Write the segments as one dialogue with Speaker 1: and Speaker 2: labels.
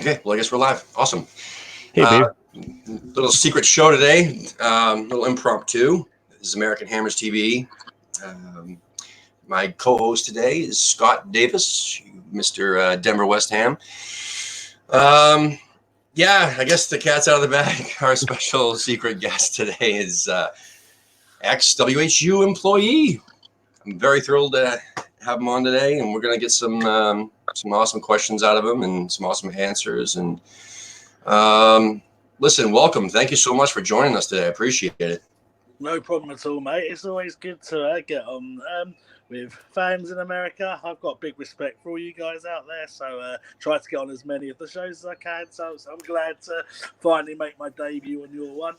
Speaker 1: Okay, well, I guess we're live. Awesome.
Speaker 2: Hey, babe.
Speaker 1: Little secret show today, little impromptu. This is American Hammers TV. My co-host today is Scott Davis, Mr. Denver West Ham. Yeah, I guess the cat's out of the bag. Our special secret guest today is ex-WHU employee. I'm very thrilled to have him on today, and we're going to get some awesome questions out of him and some awesome answers. And listen, welcome. Thank you so much for joining us today. I appreciate it.
Speaker 3: No problem at all, mate. It's always good to get on with fans in America. I've got big respect for all you guys out there, so try to get on as many of the shows as I can. So I'm glad to finally make my debut on your one.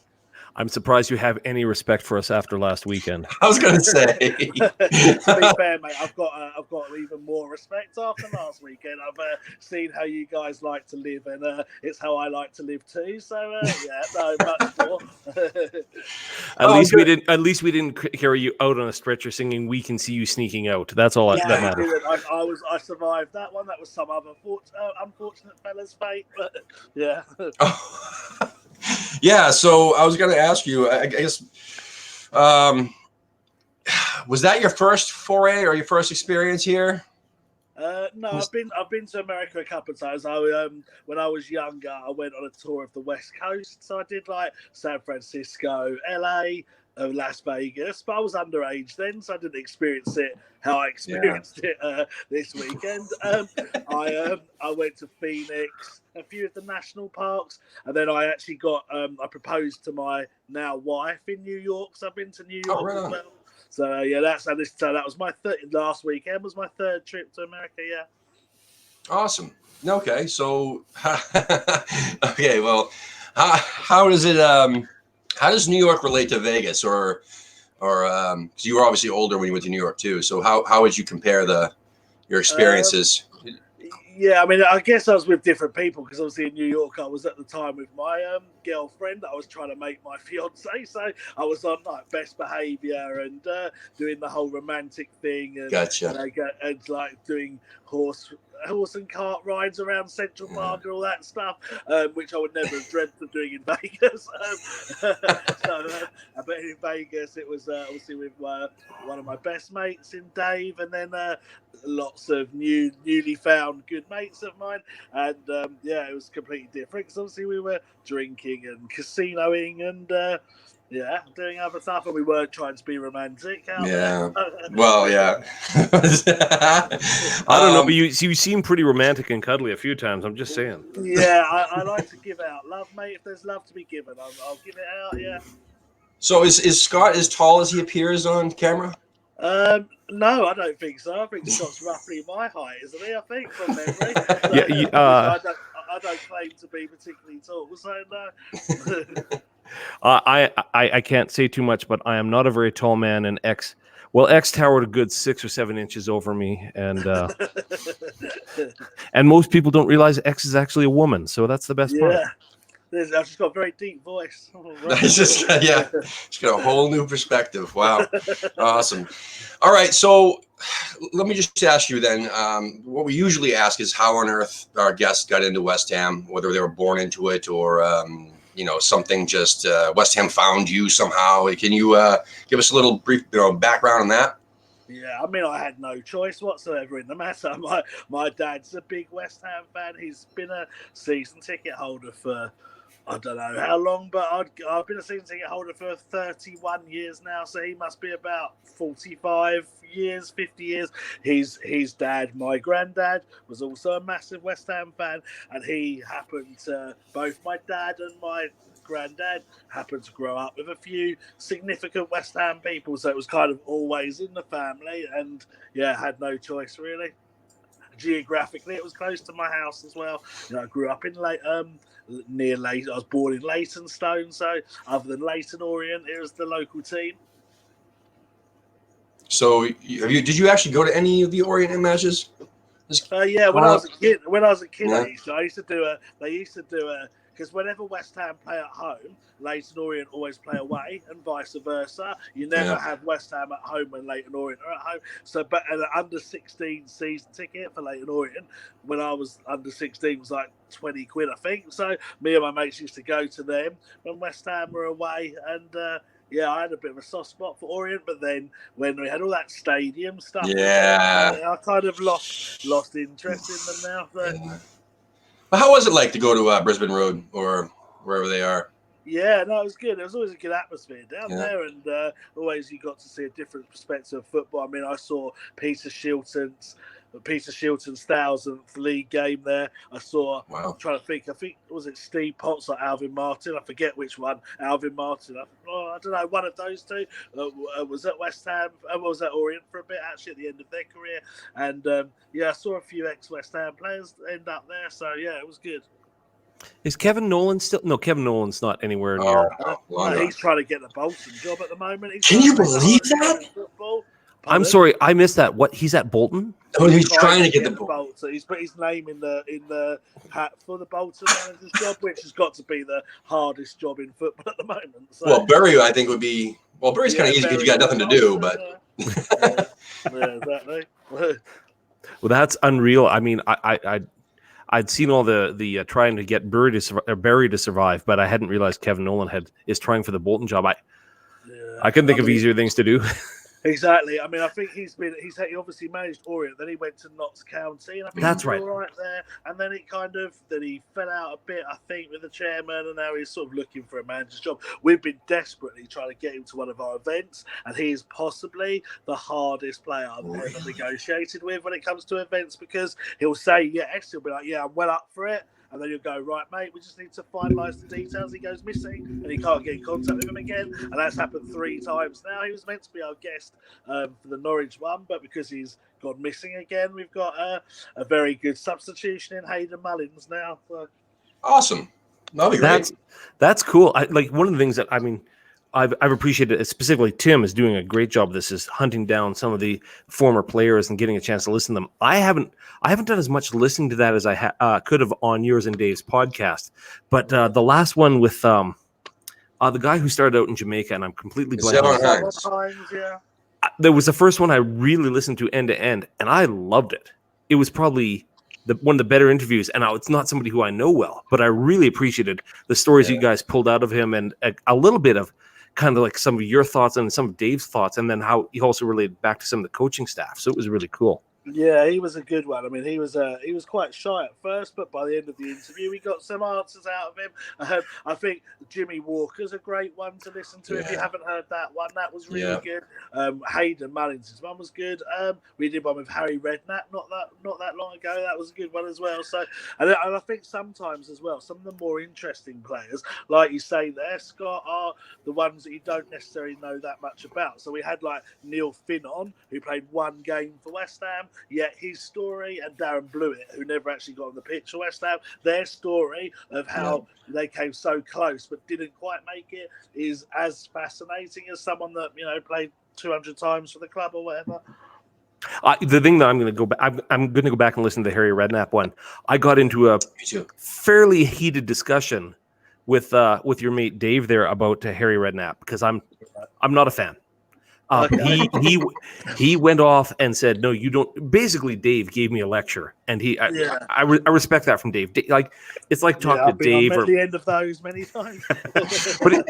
Speaker 2: I'm surprised you have any respect for us after last weekend.
Speaker 1: I was going to say.
Speaker 3: To be fair, mate, I've got even more respect after last weekend. I've seen how you guys like to live, and it's how I like to live too. So yeah, no, much more.
Speaker 2: At least we didn't carry you out on a stretcher singing "We Can See You Sneaking Out." That's all that matters.
Speaker 3: I survived that one. That was some other unfortunate fella's fate, but yeah.
Speaker 1: Yeah, so I was going to ask you, I guess, was that your first foray or your first experience here?
Speaker 3: No, I've been to America a couple of times. When I was younger, I went on a tour of the West Coast. So I did like San Francisco, LA, Las Vegas, but I was underage then, so I didn't experience it how I experienced it this weekend. I went to Phoenix, a few of the national parks, and then I actually I proposed to my now wife in New York. So I've been to New York as well. So yeah, that was my last weekend was my third trip to America. Yeah.
Speaker 1: Awesome. Okay, so okay, well, how does it how does New York relate to Vegas, or because you were obviously older when you went to New York too? So how would you compare your experiences?
Speaker 3: Yeah, I mean, I guess I was with different people because obviously in New York I was at the time with my girlfriend that I was trying to make my fiance, so I was on like best behaviour and doing the whole romantic thing, and
Speaker 1: gotcha.
Speaker 3: And like doing horse and cart rides around Central Park and all that stuff, which I would never have dreamt of doing in Vegas. But in Vegas it was obviously with one of my best mates in Dave, and then lots of newly found good mates of mine, and yeah, it was completely different because obviously we were drinking and casinoing and doing other stuff, and we weren't trying to be romantic.
Speaker 1: Well, yeah.
Speaker 2: I don't know, but you seem pretty romantic and cuddly a few times. I'm just saying.
Speaker 3: Yeah, I like to give out love, mate. If there's love to be given, I'll give it out. Yeah.
Speaker 1: So is Scott as tall as he appears on camera?
Speaker 3: No, I don't think so. I think Scott's roughly my height, isn't he? I think from memory. So, I don't claim to be particularly tall, so no.
Speaker 2: I can't say too much, but I am not a very tall man, and X towered a good 6 or 7 inches over me, and and most people don't realize X is actually a woman, so that's the best part.
Speaker 3: I've just got a very deep voice.
Speaker 1: Just got a whole new perspective. Wow, awesome. All right, so let me just ask you then. What we usually ask is how on earth our guests got into West Ham, whether they were born into it or something just West Ham found you somehow. Can you give us a little brief background on that?
Speaker 3: Yeah, I mean, I had no choice whatsoever in the matter. My dad's a big West Ham fan. He's been a season ticket holder for I don't know how long, but I've been a season ticket holder for 31 years now, so he must be about 45 years, 50 years. His dad, my granddad, was also a massive West Ham fan, and he happened to, both my dad and my granddad happened to grow up with a few significant West Ham people, so it was kind of always in the family, and yeah, had no choice really. Geographically, it was close to my house as well. I grew up in near Leighton. I was born in Leytonstone, so other than Leyton Orient, it was the local team.
Speaker 1: So, did you actually go to any of the Orient matches?
Speaker 3: Yeah, when I was a kid, I used to do a. They used to do a because whenever West Ham play at home, Leyton Orient always play away, and vice versa. You never have West Ham at home when Leyton Orient are at home. So, but an under 16 season ticket for Leyton Orient when I was under 16 was like 20 quid, I think. So me and my mates used to go to them when West Ham were away, and yeah, I had a bit of a soft spot for Orient, but then when we had all that stadium stuff, I kind of lost interest in them now. So.
Speaker 1: Yeah. Well, how was it like to go to Brisbane Road or wherever they are?
Speaker 3: Yeah, no, it was good. There was always a good atmosphere down there, and always you got to see a different perspective of football. I mean, I saw Peter Shilton's 1,000th league game there. I saw.
Speaker 1: Wow.
Speaker 3: I'm trying to think. I think was it Steve Potts or Alvin Martin? I forget which one. Alvin Martin. I don't know. One of those two was at West Ham. Was at Orient for a bit actually at the end of their career. And yeah, I saw a few ex-West Ham players end up there. So yeah, it was good.
Speaker 2: Is Kevin Nolan still? No, Kevin Nolan's not anywhere near.
Speaker 3: No, he's trying to get the Bolton job at the moment.
Speaker 1: Can you believe that?
Speaker 2: I'm sorry, I missed that. What? He's at Bolton?
Speaker 1: Oh, he's trying to get the
Speaker 3: Bolton. He's put his name in the hat for the Bolton manager's job, which has got to be the hardest job in football at the moment. So.
Speaker 1: Well, Bury, I think, would be. Well, Bury's kind of easy because you got nothing to do, but.
Speaker 3: Yeah, exactly.
Speaker 2: Well, that's unreal. I mean, I'd seen all the trying to get Bury to survive, but I hadn't realized Kevin Nolan is trying for the Bolton job. I couldn't think of easier things to do.
Speaker 3: Exactly. I mean, I think he obviously managed Orient, then he went to Notts County, and I think
Speaker 2: that's right.
Speaker 3: All right there. And then he fell out a bit, I think, with the chairman, and now he's sort of looking for a manager's job. We've been desperately trying to get him to one of our events, and he is possibly the hardest player I've ever negotiated with when it comes to events, because he'll say yes, he'll be like, yeah, I'm well up for it. And then you'll go, right, mate, we just need to finalise the details. He goes missing and he can't get in contact with him again. And that's happened 3 times now. He was meant to be our guest for the Norwich one, but because he's gone missing again, we've got a very good substitution in Hayden Mullins now. So.
Speaker 1: Awesome. That'll be great.
Speaker 2: That's cool. One of the things that, I mean, I've appreciated, specifically Tim is doing a great job of this, is hunting down some of the former players and getting a chance to listen to them. I haven't done as much listening to that as I could have on yours and Dave's podcast. But the last one with the guy who started out in Jamaica, and I'm completely blanking. There was the first one I really listened to end to end, and I loved it. It was probably one of the better interviews, and it's not somebody who I know well, but I really appreciated the stories you guys pulled out of him, and a little bit of kind of like some of your thoughts and some of Dave's thoughts, and then how he also related back to some of the coaching staff. So it was really cool.
Speaker 3: Yeah, he was a good one. I mean, he was quite shy at first, but by the end of the interview, we got some answers out of him. I think Jimmy Walker's a great one to listen to if you haven't heard that one. That was really good. Hayden Mullins' one was good. We did one with Harry Redknapp not that long ago. That was a good one as well. So, and I think sometimes as well, some of the more interesting players, like you say there, Scott, are the ones that you don't necessarily know that much about. So we had like Neil Finn on, who played 1 game for West Ham. Yet his story, and Darren Blewett, who never actually got on the pitch for West Ham, their story of how they came so close but didn't quite make it is as fascinating as someone that played 200 times for the club or whatever.
Speaker 2: The thing that I'm going to go back, I'm going to go back and listen to the Harry Redknapp one. I got into a fairly heated discussion with your mate Dave there about Harry Redknapp, because I'm not a fan. He went off and said, no, you don't. Basically, Dave gave me a lecture, and I respect that from Dave. It's like talking to Dave.
Speaker 3: At the end of those many times.
Speaker 2: But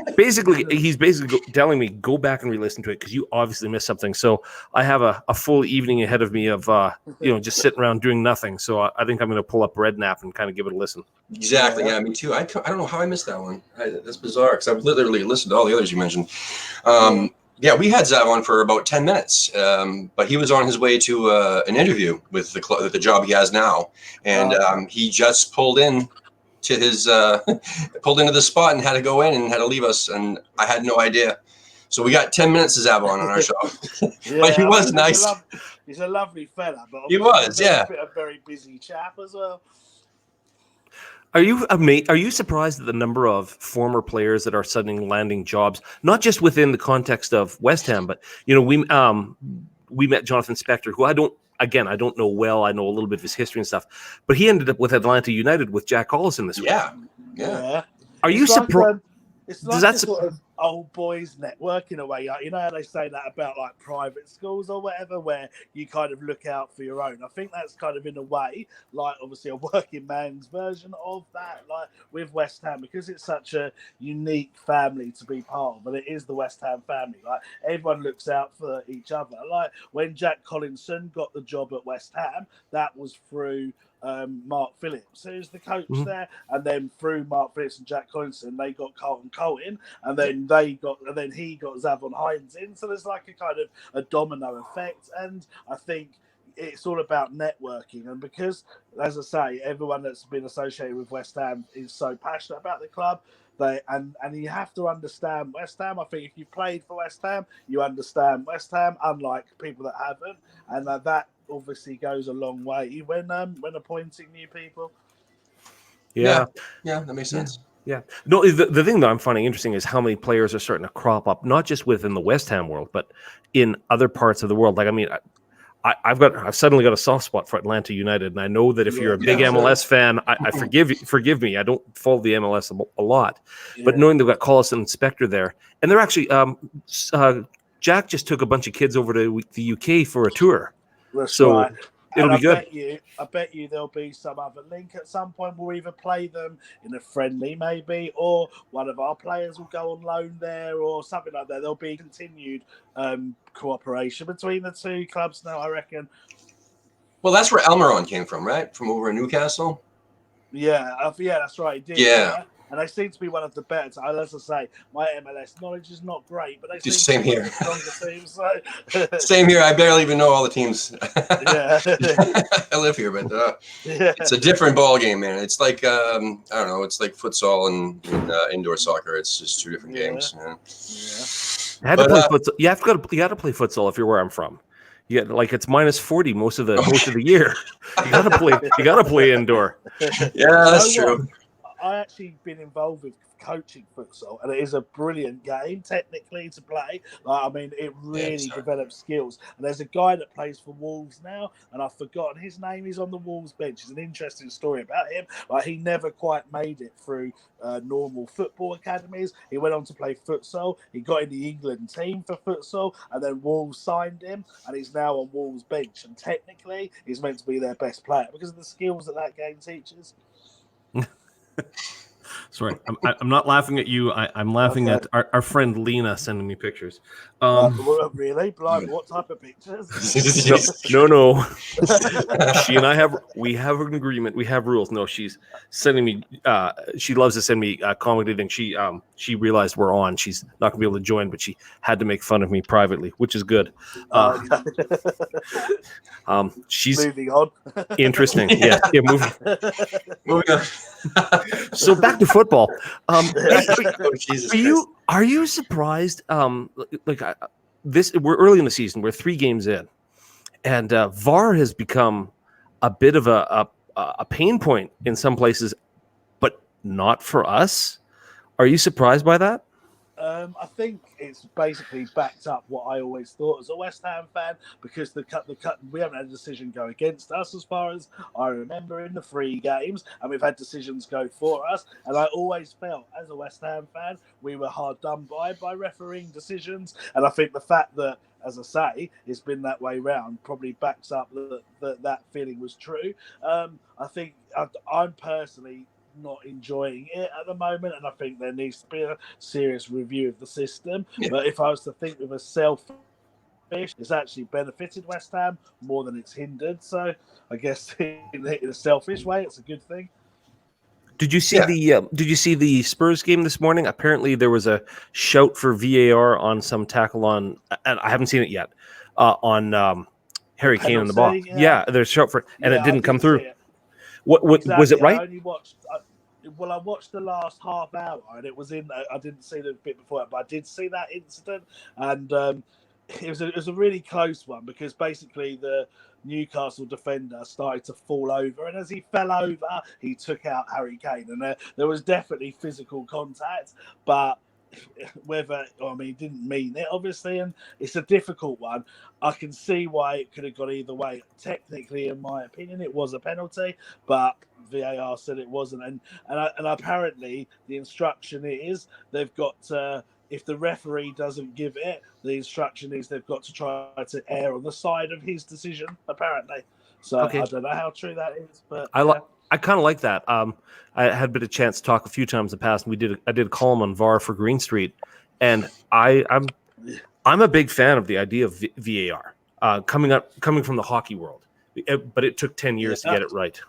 Speaker 2: he's basically telling me, go back and re-listen to it, because you obviously missed something. So I have a full evening ahead of me of just sitting around doing nothing. So I think I'm going to pull up Redknapp and kind of give it a listen.
Speaker 1: Exactly. Yeah, me too. I don't know how I missed that one. That's bizarre, because I've literally listened to all the others you mentioned. Yeah, we had Zav on for about 10 minutes, but he was on his way to an interview with the job he has now, and he just pulled in to pulled into the spot and had to go in and had to leave us, and I had no idea. So we got 10 minutes of Zav on our show. But he was nice.
Speaker 3: He's a lovely fella, but
Speaker 1: he was,
Speaker 3: a very busy chap as well.
Speaker 2: Are you surprised at the number of former players that are suddenly landing jobs, not just within the context of West Ham, but we met Jonathan Spector, who I don't know well. I know a little bit of his history and stuff, but he ended up with Atlanta United with Jack Collison this week.
Speaker 3: Yeah.
Speaker 2: Are you
Speaker 3: It's like,
Speaker 2: surprised?
Speaker 3: it's
Speaker 2: Does
Speaker 3: like
Speaker 2: that
Speaker 3: a sort of old boys network in a way. You know how they say that about like private schools or whatever, where you kind of look out for your own. I think that's kind of in a way, like obviously a working man's version of that, like with West Ham, because it's such a unique family to be part of, and it is the West Ham family. Like everyone looks out for each other. Like when Jack Collinson got the job at West Ham, that was through Mark Phillips, who's the coach
Speaker 2: Mhm.
Speaker 3: there, and then through Mark Phillips and Jack Collinson, they got Carlton Colin, and then he got Zavon Hines in. So there's like a kind of a domino effect, and I think it's all about networking. And because, as I say, everyone that's been associated with West Ham is so passionate about the club. And you have to understand West Ham. I think if you played for West Ham, you understand West Ham, unlike people that haven't, and that obviously goes a long way when appointing new people.
Speaker 2: Yeah.
Speaker 1: Yeah, that makes sense.
Speaker 2: Yeah. No, the thing that I'm finding interesting is how many players are starting to crop up, not just within the West Ham world, but in other parts of the world. Like, I mean, I've suddenly got a soft spot for Atlanta United, and I know that if you're a big
Speaker 1: Yeah, sure.
Speaker 2: MLS fan, I forgive me. I don't follow the MLS a lot, but
Speaker 3: Yeah.
Speaker 2: knowing they've got Collison and Spector there, and they're actually Jack just took a bunch of kids over to the UK for a tour,
Speaker 3: That's
Speaker 2: so
Speaker 3: right.
Speaker 2: it'll
Speaker 3: And
Speaker 2: be good.
Speaker 3: I bet you there'll be some other link at some point. We'll either play them in a friendly, maybe, or one of our players will go on loan there, or something like that. There'll be continued cooperation between the two clubs now, I reckon.
Speaker 1: Well, that's where Almiron came from, right? From over in Newcastle.
Speaker 3: Yeah, that's right. He did.
Speaker 1: Yeah.
Speaker 3: And they seem to be one of the better. As I say, my MLS knowledge is not great, but they seem
Speaker 1: Same
Speaker 3: to be
Speaker 1: here.
Speaker 3: one of the stronger teams. So.
Speaker 1: Same here. I barely even know all the teams.
Speaker 3: Yeah.
Speaker 1: I live here, but
Speaker 3: Yeah.
Speaker 1: it's a different ball game, man. It's like I don't know. It's like futsal and indoor soccer. It's just two different games. Yeah.
Speaker 3: Yeah.
Speaker 2: I had to play futsal. You have to play futsal if you're where I'm from. Yeah, like it's minus 40 most of the year. You gotta play indoor.
Speaker 1: Yeah, that's true.
Speaker 3: I actually been involved with coaching futsal, and it is a brilliant game technically to play. Like, I mean, it really develops skills. And there's a guy that plays for Wolves now, and I've forgotten his name. He's on the Wolves bench. It's an interesting story about him. Like, he never quite made it through normal football academies. He went on to play futsal. He got in the England team for futsal, and then Wolves signed him, and he's now on Wolves bench. And technically, he's meant to be their best player because of the skills that game teaches.
Speaker 2: Sorry, I'm not laughing at you. I'm laughing at our friend Lena sending me pictures.
Speaker 3: Really? Blind? What type of pictures?
Speaker 2: No. She and I have an agreement. We have rules. No, she's sending me. She loves to send me comedy things. She realized we're on. She's not gonna be able to join, but she had to make fun of me privately, which is good. She's
Speaker 3: moving on.
Speaker 2: Interesting. Yeah, moving
Speaker 1: on.
Speaker 2: So back to football.
Speaker 1: Jesus
Speaker 2: are you surprised? We're early in the season. We're 3 games in, and VAR has become a bit of a pain point in some places, but not for us. Are you surprised by that?
Speaker 3: I think it's basically backed up what I always thought as a West Ham fan, because we haven't had a decision go against us as far as I remember in the 3 games, and we've had decisions go for us. And I always felt as a West Ham fan we were hard done by refereeing decisions. And I think the fact that, as I say, it's been that way round probably backs up that feeling was true. I think I'm personally not enjoying it at the moment, and I think there needs to be a serious review of the system. Yeah. But if I was to think of a selfish, it's actually benefited West Ham more than it's hindered. So I guess in a selfish way, it's a good thing.
Speaker 2: Did you see the Spurs game this morning? Apparently there was a shout for VAR on some tackle on, and I haven't seen it yet, on Harry Kane in the box. Yeah, there's a shout for, and it didn't come through. What exactly. Was it right?
Speaker 3: I watched the last half hour, and it was in. I didn't see the bit before it, but I did see that incident, and it was a really close one, because basically the Newcastle defender started to fall over, and as he fell over, he took out Harry Kane, and there was definitely physical contact, but he didn't mean it, obviously, and it's a difficult one. I can see why it could have gone either way. Technically, in my opinion, it was a penalty, but VAR said it wasn't, and apparently the instruction is they've got to, if the referee doesn't give it, the instruction is they've got to try to err on the side of his decision. Apparently, so
Speaker 2: Okay.
Speaker 3: I don't know how true that is, but
Speaker 2: I kind of like that. I had been a chance to talk a few times in the past, and I did a column on VAR for Green Street, and I'm a big fan of the idea of VAR coming from the hockey world, but it took 10 years to get it right.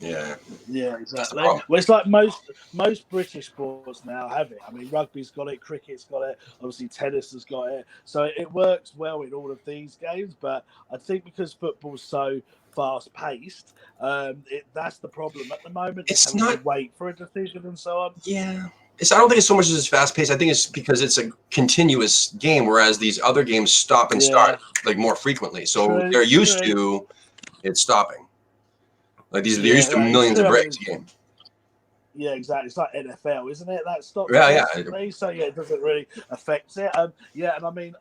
Speaker 1: Yeah,
Speaker 3: exactly. Well, it's like most British sports now have it. I mean, rugby's got it, cricket's got it, obviously tennis has got it. So it works well in all of these games. But I think because football's so fast-paced, that's the problem at the moment.
Speaker 1: It's not
Speaker 3: to wait for a decision and so on.
Speaker 1: Yeah. I don't think it's so much as it's fast-paced. I think it's because it's a continuous game, whereas these other games stop and start like more frequently. So they're used to it stopping. Like they're used to millions of breaks a game.
Speaker 3: Yeah, exactly. It's like NFL, isn't it? That stops.
Speaker 1: Yeah.
Speaker 3: So it doesn't really affect it. And I mean,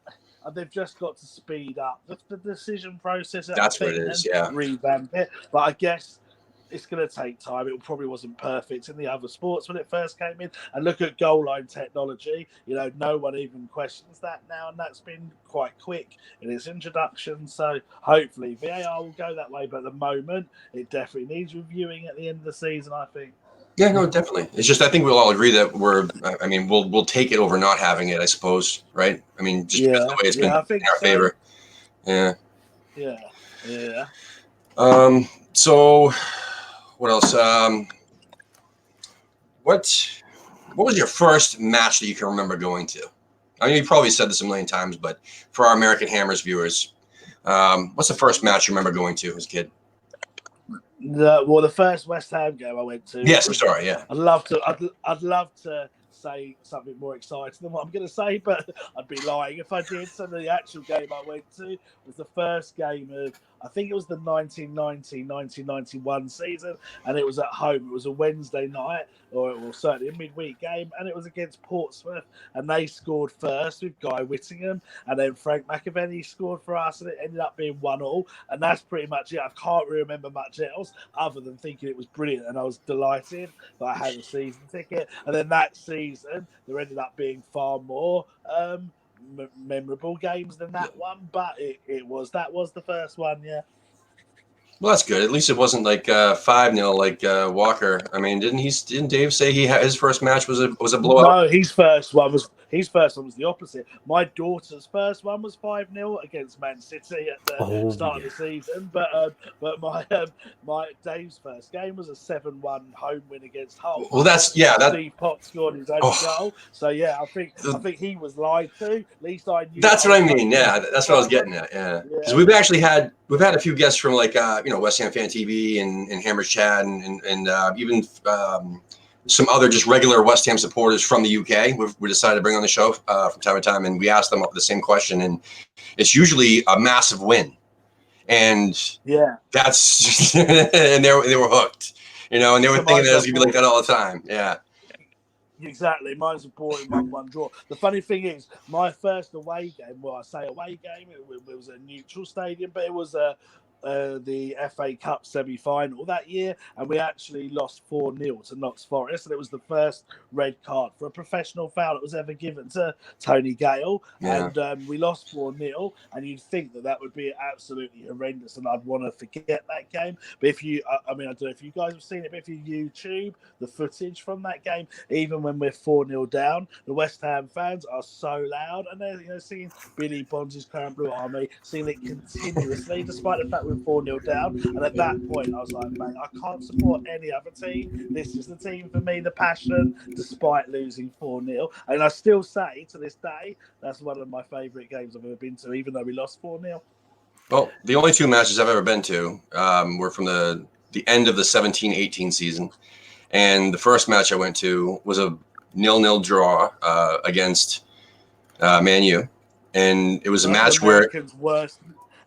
Speaker 3: they've just got to speed up the decision process.
Speaker 1: That's what it is. Yeah,
Speaker 3: revamp it. But I guess it's going to take time. It probably wasn't perfect in the other sports when it first came in. And look at goal line technology. No one even questions that now, and that's been quite quick in its introduction. So hopefully VAR will go that way. But at the moment, it definitely needs reviewing at the end of the season, I think.
Speaker 1: Yeah, no, definitely. It's just I think we'll all agree that we'll take it over not having it, I suppose, right? I mean, just because of the way it's been in our favor. Yeah.
Speaker 3: Yeah.
Speaker 1: So what else? What was your first match that you can remember going to? I mean, you probably said this a million times, but for our American Hammers viewers, what's the first match you remember going to as a kid?
Speaker 3: The first West Ham game I went to.
Speaker 1: Yes, I'm sorry. Yeah,
Speaker 3: I'd love to say something more exciting than what I'm going to say, but I'd be lying if I did. So the actual game I went to was the first game of, I think it was the 1990-1991 season, and it was at home. It was a Wednesday night, or certainly a midweek game, and it was against Portsmouth, and they scored first with Guy Whittingham, and then Frank McAvenny scored for us, and it ended up being 1-1, and that's pretty much it. I can't really remember much else other than thinking it was brilliant, and I was delighted that I had a season ticket. And then that season, there ended up being far more memorable games than that one, but that was the first one. Yeah.
Speaker 1: Well, that's good. At least it wasn't like 5-0 like Walker. I mean, didn't Dave say his first match was a blowout?
Speaker 3: No, his first one was the opposite. My daughter's first one was 5-0 against Man City at the start of the season, but my Dave's first game was a 7-1 home win against Hull.
Speaker 1: Well,
Speaker 3: Steve Potts scored his own goal. So yeah, I think he was lied to. At least I knew.
Speaker 1: That's what I mean. Yeah, that's what I was getting at. Yeah, because we've had a few guests from like West Ham Fan TV and Hammers Chat and even some other just regular West Ham supporters from the UK. We decided to bring on the show from time to time, and we asked them the same question, and it's usually a massive win, and that's just, and they were hooked, and they were thinking that it was gonna be like that all the time. Yeah.
Speaker 3: Exactly. Mine's a boring 1-1 draw. The funny thing is, my first away game, I say away game, it was a neutral stadium, but it was the FA Cup semi-final that year, and we actually lost 4-0 to Notts Forest, and it was the first red card for a professional foul that was ever given to Tony Gale, and we lost 4-0, and you'd think that would be absolutely horrendous, and I'd want to forget that game. But if you, I don't know if you guys have seen it, but if you YouTube the footage from that game, even when we're 4-0 down, the West Ham fans are so loud, and they're singing Billy Bonds' Crown Blue Army, singing it continuously, despite the fact we're 4-0 down. And at that point, I was like, mate, I can't support any other team. This is the team for me, the passion, despite losing 4-0. And I still say to this day, that's one of my favourite games I've ever been to, even though we lost 4-0.
Speaker 1: Well, the only two matches I've ever been to were from the end of the 17-18 season. And the first match I went to was a 0-0 draw against Man U. And it was a match where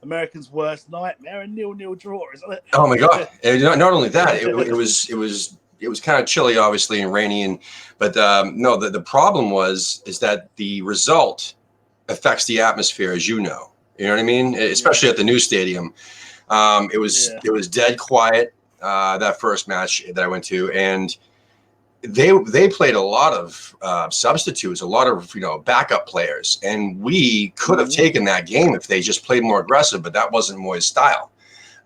Speaker 3: American's worst nightmare, a 0-0 draw, isn't it?
Speaker 1: Oh my God! And not only that, it was kind of chilly, obviously, and rainy, but no, the problem is that the result affects the atmosphere, as you know. You know what I mean? Especially at the new stadium, it was dead quiet. that first match that I went to, and they played a lot of substitutes, a lot of backup players, and we could have taken that game if they just played more aggressive, but that wasn't Moy's style,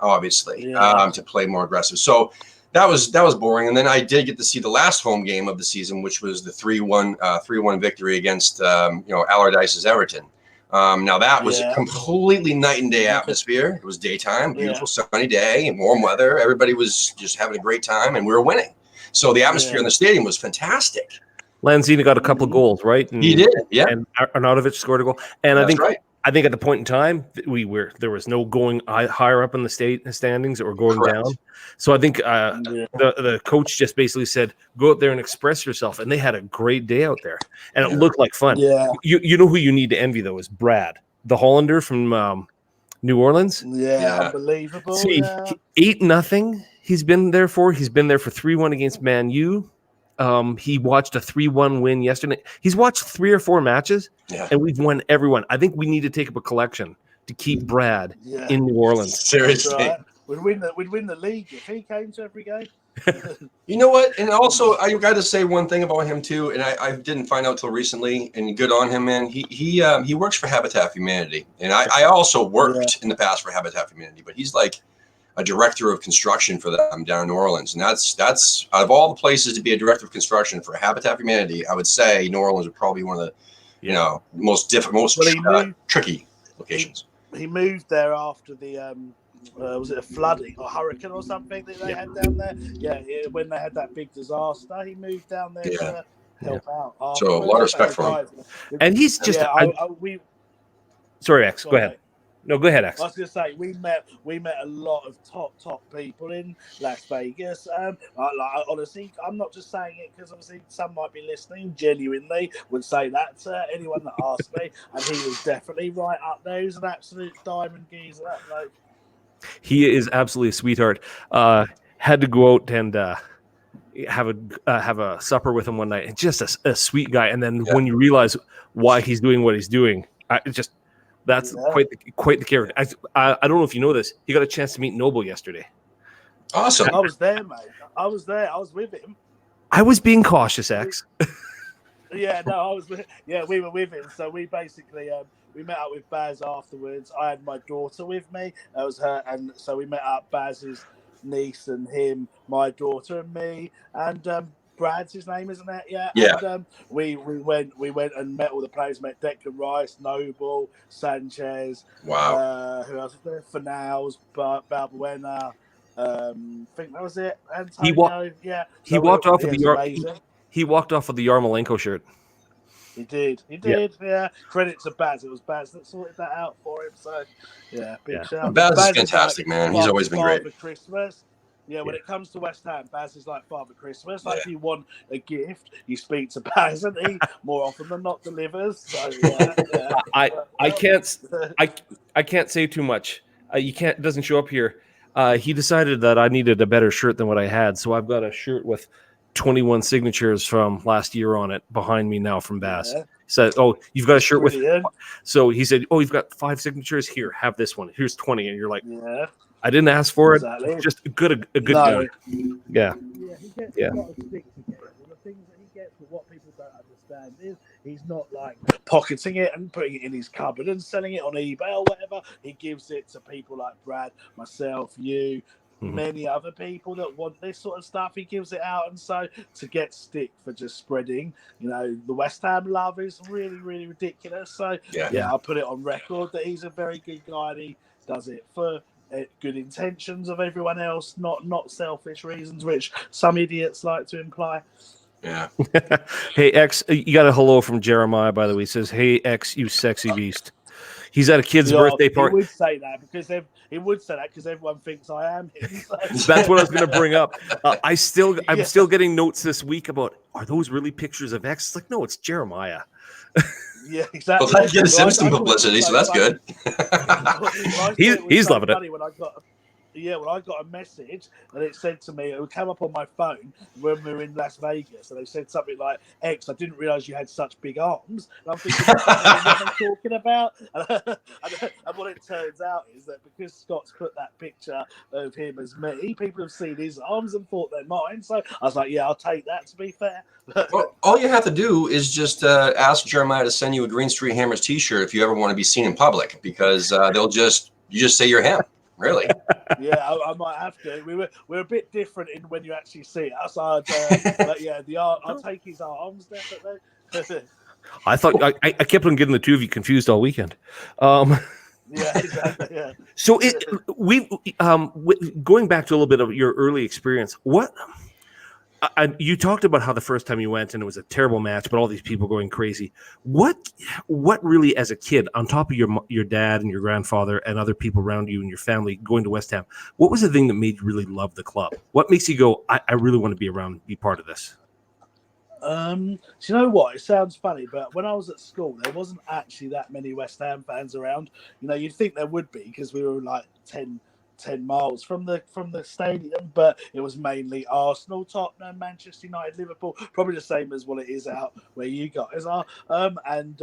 Speaker 1: obviously, to play more aggressive. So that was boring. And then I did get to see the last home game of the season, which was the 3-1 victory against Allardyce's Everton. Now that was a completely night and day atmosphere. It was daytime, beautiful sunny day and warm weather. Everybody was just having a great time, and we were winning. So the atmosphere in the stadium was fantastic.
Speaker 2: Lanzini got a couple of goals, right? And,
Speaker 1: he did, yeah.
Speaker 2: And Arnautovic scored a goal. And
Speaker 1: That's
Speaker 2: I think at the point in time there was no going higher up in the standings or going down. So I think the coach just basically said, go out there and express yourself. And they had a great day out there, and it looked like fun. Yeah. You know who you need to envy though is Brad, the Hollander from New Orleans.
Speaker 3: Yeah. Unbelievable.
Speaker 2: See, 8-0. He's been there for 3-1 against Man U. He watched a 3-1 win yesterday. He's watched 3 or 4 matches, and we've won every one. I think we need to take up a collection to keep Brad in New Orleans.
Speaker 1: Seriously.
Speaker 3: Right. We'd win the league if he came to every game.
Speaker 1: You know what? And also, I got to say one thing about him too, and I didn't find out till recently. And good on him, man. He works for Habitat for Humanity, and I also worked in the past for Habitat for Humanity. But he's like a director of construction for them down in New Orleans, and that's out of all the places to be a director of construction for Habitat for Humanity, I would say New Orleans would probably be one of the most difficult, tricky locations.
Speaker 3: He moved there after the was it a flooding or hurricane or something that they had down there? Yeah, when they had that big disaster, he moved down there to help out.
Speaker 1: So a lot of respect for him.
Speaker 2: And he's just sorry, X, go ahead. No, go ahead, X.
Speaker 3: I was going to say we met a lot of top people in Las Vegas. Honestly, I'm not just saying it because obviously some might be listening. Genuinely would say that to anyone that asked me, and he was definitely right up there. He's an absolute diamond geezer. That bloke.
Speaker 2: He is absolutely a sweetheart. Had to go out and have a supper with him one night. Just a sweet guy. And then when you realize why he's doing what he's doing, that's quite the character. I don't know if you know this. He got a chance to meet Noble yesterday.
Speaker 1: Awesome.
Speaker 3: I was there, mate. I was there. I was with him.
Speaker 2: I was being cautious, X.
Speaker 3: We were with him. So we basically we met up with Baz afterwards. I had my daughter with me. That was her, and so we met up. Baz's niece and him, my daughter and me, and Brad's his name, isn't it? Yeah. And, we went and met all the players. Met Declan Rice, Noble, Sanchez.
Speaker 1: Wow.
Speaker 3: Who else was there? Fornals, Balbuena. I think that was it. Antonio.
Speaker 2: He walked off of He walked off of the Yarmolenko shirt.
Speaker 3: He did. Yeah. Credit to Baz. It was Baz that sorted that out for him. So, big shout.
Speaker 1: Baz is fantastic, man. He's always been great.
Speaker 3: Father Christmas. Yeah, when it comes to West Ham, Baz is like Father Christmas. Like, if you want a gift, you speak to Baz, and he more often than not delivers. So,
Speaker 2: I can't say too much. It doesn't show up here. He decided that I needed a better shirt than what I had, so I've got a shirt with 21 signatures from last year on it behind me now from Bass. He said, "Oh, you've got a shirt with." So he said, "Oh, you've got 5 signatures here. Have this one. Here's 20." And you're like, "I didn't ask for it. Just a good guy." Yeah.
Speaker 3: He gets a lot of stick to get. The things that he gets, but what people don't understand is he's not like pocketing it and putting it in his cupboard and selling it on eBay or whatever. He gives it to people like Brad, myself, you. Many other people that want this sort of stuff, he gives it out, and so to get stick for just spreading, the West Ham love is really, really ridiculous. So I'll put it on record that he's a very good guy, and he does it for good intentions of everyone else, not selfish reasons, which some idiots like to imply.
Speaker 1: Yeah.
Speaker 2: Hey X, you got a hello from Jeremiah, by the way. He says, "Hey X, you sexy beast." He's at a kid's birthday party.
Speaker 3: He would say that because everyone thinks I am him. So.
Speaker 2: That's what I was going to bring up. I'm still getting notes this week about, are those really pictures of X? It's like, no, it's Jeremiah.
Speaker 3: Yeah, exactly.
Speaker 1: Well, that gives him some publicity, so that's good.
Speaker 2: He's loving it.
Speaker 3: I got a message and it said to me, it would come up on my phone when we were in Las Vegas, and they said something like, "X, I didn't realize you had such big arms." And I'm thinking, what am I talking about? And what it turns out is that because Scott's put that picture of him as me, people have seen his arms and thought they're mine. So I was like, yeah, I'll take that, to be fair.
Speaker 1: Well, all you have to do is just ask Jeremiah to send you a Green Street Hammers T-shirt if you ever want to be seen in public, because you just say you're him. Really?
Speaker 3: Yeah, I might have to. We're a bit different in when you actually see us. But yeah, I'll take his arms definitely.
Speaker 2: I thought I kept on getting the two of you confused all weekend.
Speaker 3: Yeah, exactly. Yeah.
Speaker 2: So going back to a little bit of your early experience, you talked about how the first time you went and it was a terrible match, but all these people going crazy. What really, as a kid, on top of your dad and your grandfather and other people around you and your family going to West Ham, what was the thing that made you really love the club? What makes you go, I really want to be around, be part of this?
Speaker 3: Do you know what? It sounds funny, but when I was at school, there wasn't actually that many West Ham fans around. You'd think there would be because we were like 10 miles from the stadium, but it was mainly Arsenal, Tottenham, Manchester United, Liverpool, probably the same as what it is out where you guys are. And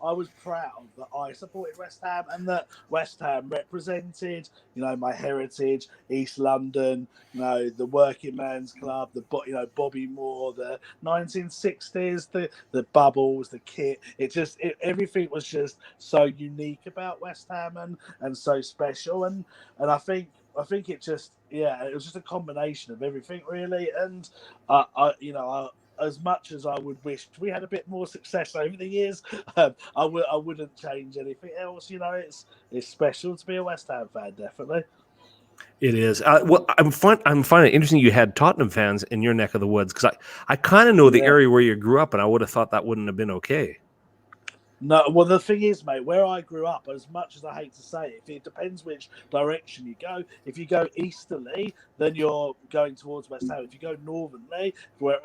Speaker 3: I was proud that I supported West Ham and that West Ham represented, my heritage, East London, the working man's club, Bobby Moore, the 1960s, the bubbles, the kit. Everything was just so unique about West Ham and so special. And I think it just, it was just a combination of everything really. And as much as I would wish we had a bit more success over the years, I wouldn't change anything else. It's special to be a West Ham fan, definitely.
Speaker 2: It is. Well, I'm finding it interesting you had Tottenham fans in your neck of the woods, because I kind of know the area where you grew up, and I would have thought that wouldn't have been okay.
Speaker 3: No, well, the thing is, mate, where I grew up, as much as I hate to say it depends which direction you go. If you go easterly, then you're going towards West Ham. If you go northernly, where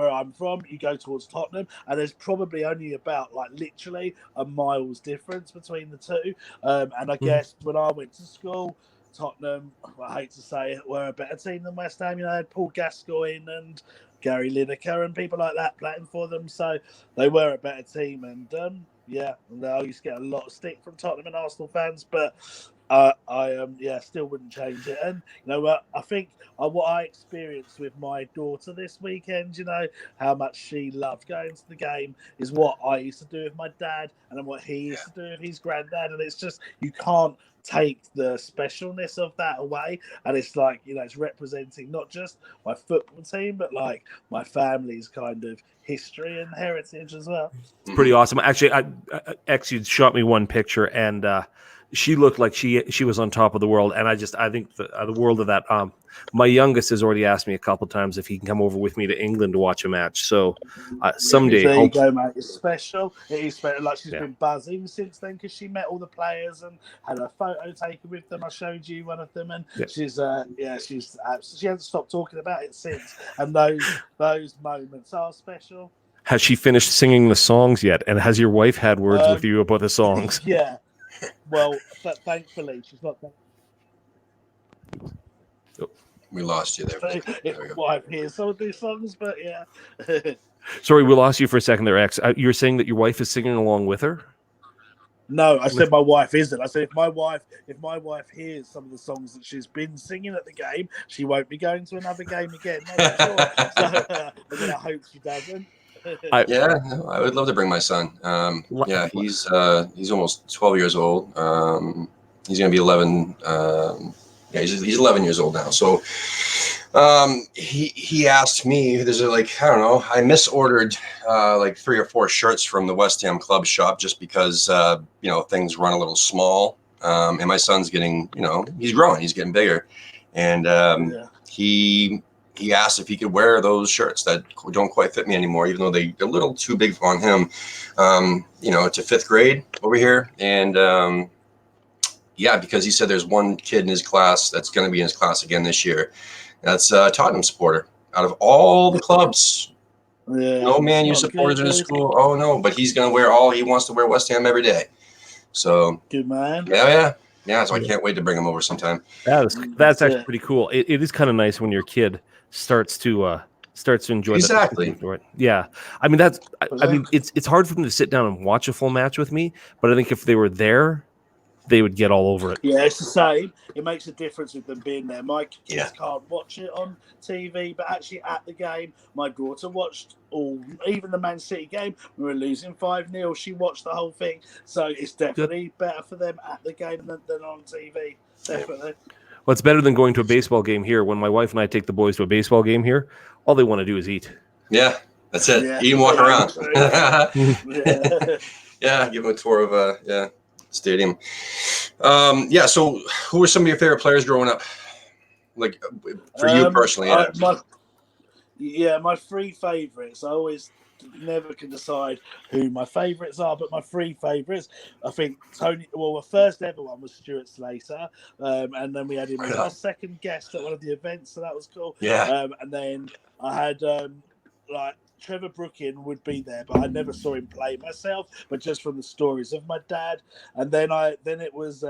Speaker 3: I'm from, you go towards Tottenham, and there's probably only about, literally a mile's difference between the two. And I guess when I went to school, Tottenham, I hate to say it, were a better team than West Ham. They had Paul Gascoigne and Gary Lineker and people like that playing for them, so they were a better team. And I used to get a lot of stick from Tottenham and Arsenal fans, but I still wouldn't change it. And I think what I experienced with my daughter this weekend, how much she loved going to the game, is what I used to do with my dad, and then what he used to do with his granddad. And it's just, you can't take the specialness of that away. And it's like, it's representing not just my football team, but my family's kind of history and heritage as well.
Speaker 2: It's pretty awesome. Actually, you shot me one picture, and she looked like she was on top of the world. And I think the world of that. My youngest has already asked me a couple times if he can come over with me to England to watch a match. So someday,
Speaker 3: there you go, mate. It's special. It is special. She's been buzzing since then because she met all the players and had a photo taken with them. I showed you one of them, and she hasn't stopped talking about it since. And those moments are special.
Speaker 2: Has she finished singing the songs yet? And has your wife had words with you about the songs?
Speaker 3: Yeah. Well, thankfully, she's not.
Speaker 1: We lost you there.
Speaker 3: If wife hears some of these songs, but yeah.
Speaker 2: Sorry, we lost you for a second there, X. You're saying that your wife is singing along with her?
Speaker 3: No, I said my wife isn't. I said if my wife hears some of the songs that she's been singing at the game, she won't be going to another game again. No, sure. So, I hope she doesn't.
Speaker 1: I would love to bring my son. He's almost 12 years old. He's going to be 11. He's 11 years old now. So he asked me, I misordered 3 or 4 shirts from the West Ham Club shop just because, things run a little small. And my son's getting, he's growing, he's getting bigger. And he asked if he could wear those shirts that don't quite fit me anymore, even though they're a little too big on him, to 5th grade over here. And, because he said there's one kid in his class that's going to be in his class again this year. That's a Tottenham supporter. Out of all the clubs, no Man U supporters in his school. Oh, no, but he's going to he wants to wear West Ham every day. So
Speaker 3: good man.
Speaker 1: Yeah. Yeah, so I can't wait to bring him over sometime.
Speaker 2: That's actually pretty cool. It is kind of nice when your kid starts to enjoy
Speaker 1: Exactly.
Speaker 2: it. Yeah, I mean it's hard for them to sit down and watch a full match with me, but I think if they were there, they would get all over it.
Speaker 3: Yeah, it's the same. It makes a difference with them being there. My kids can't watch it on TV, but actually at the game, my daughter watched even the Man City game. We were losing 5-0. She watched the whole thing. So it's definitely better for them at the game than on TV. Definitely.
Speaker 2: Well, it's better than going to a baseball game here. When my wife and I take the boys to a baseball game here, all they want to do is eat.
Speaker 1: Yeah, that's it. Eat and walk around. Yeah, give them a tour of stadium. So who were some of your favorite players growing up? Like for you personally?
Speaker 3: My three favorites. I always never can decide who my favorites are, but my three favorites, I think Tony. Well, my first ever one was Stuart Slater, and then we had him as our second guest at one of the events, so that was cool.
Speaker 1: Yeah.
Speaker 3: And then I had Trevor Brookin would be there, but I never saw him play myself, but just from the stories of my dad. And then it was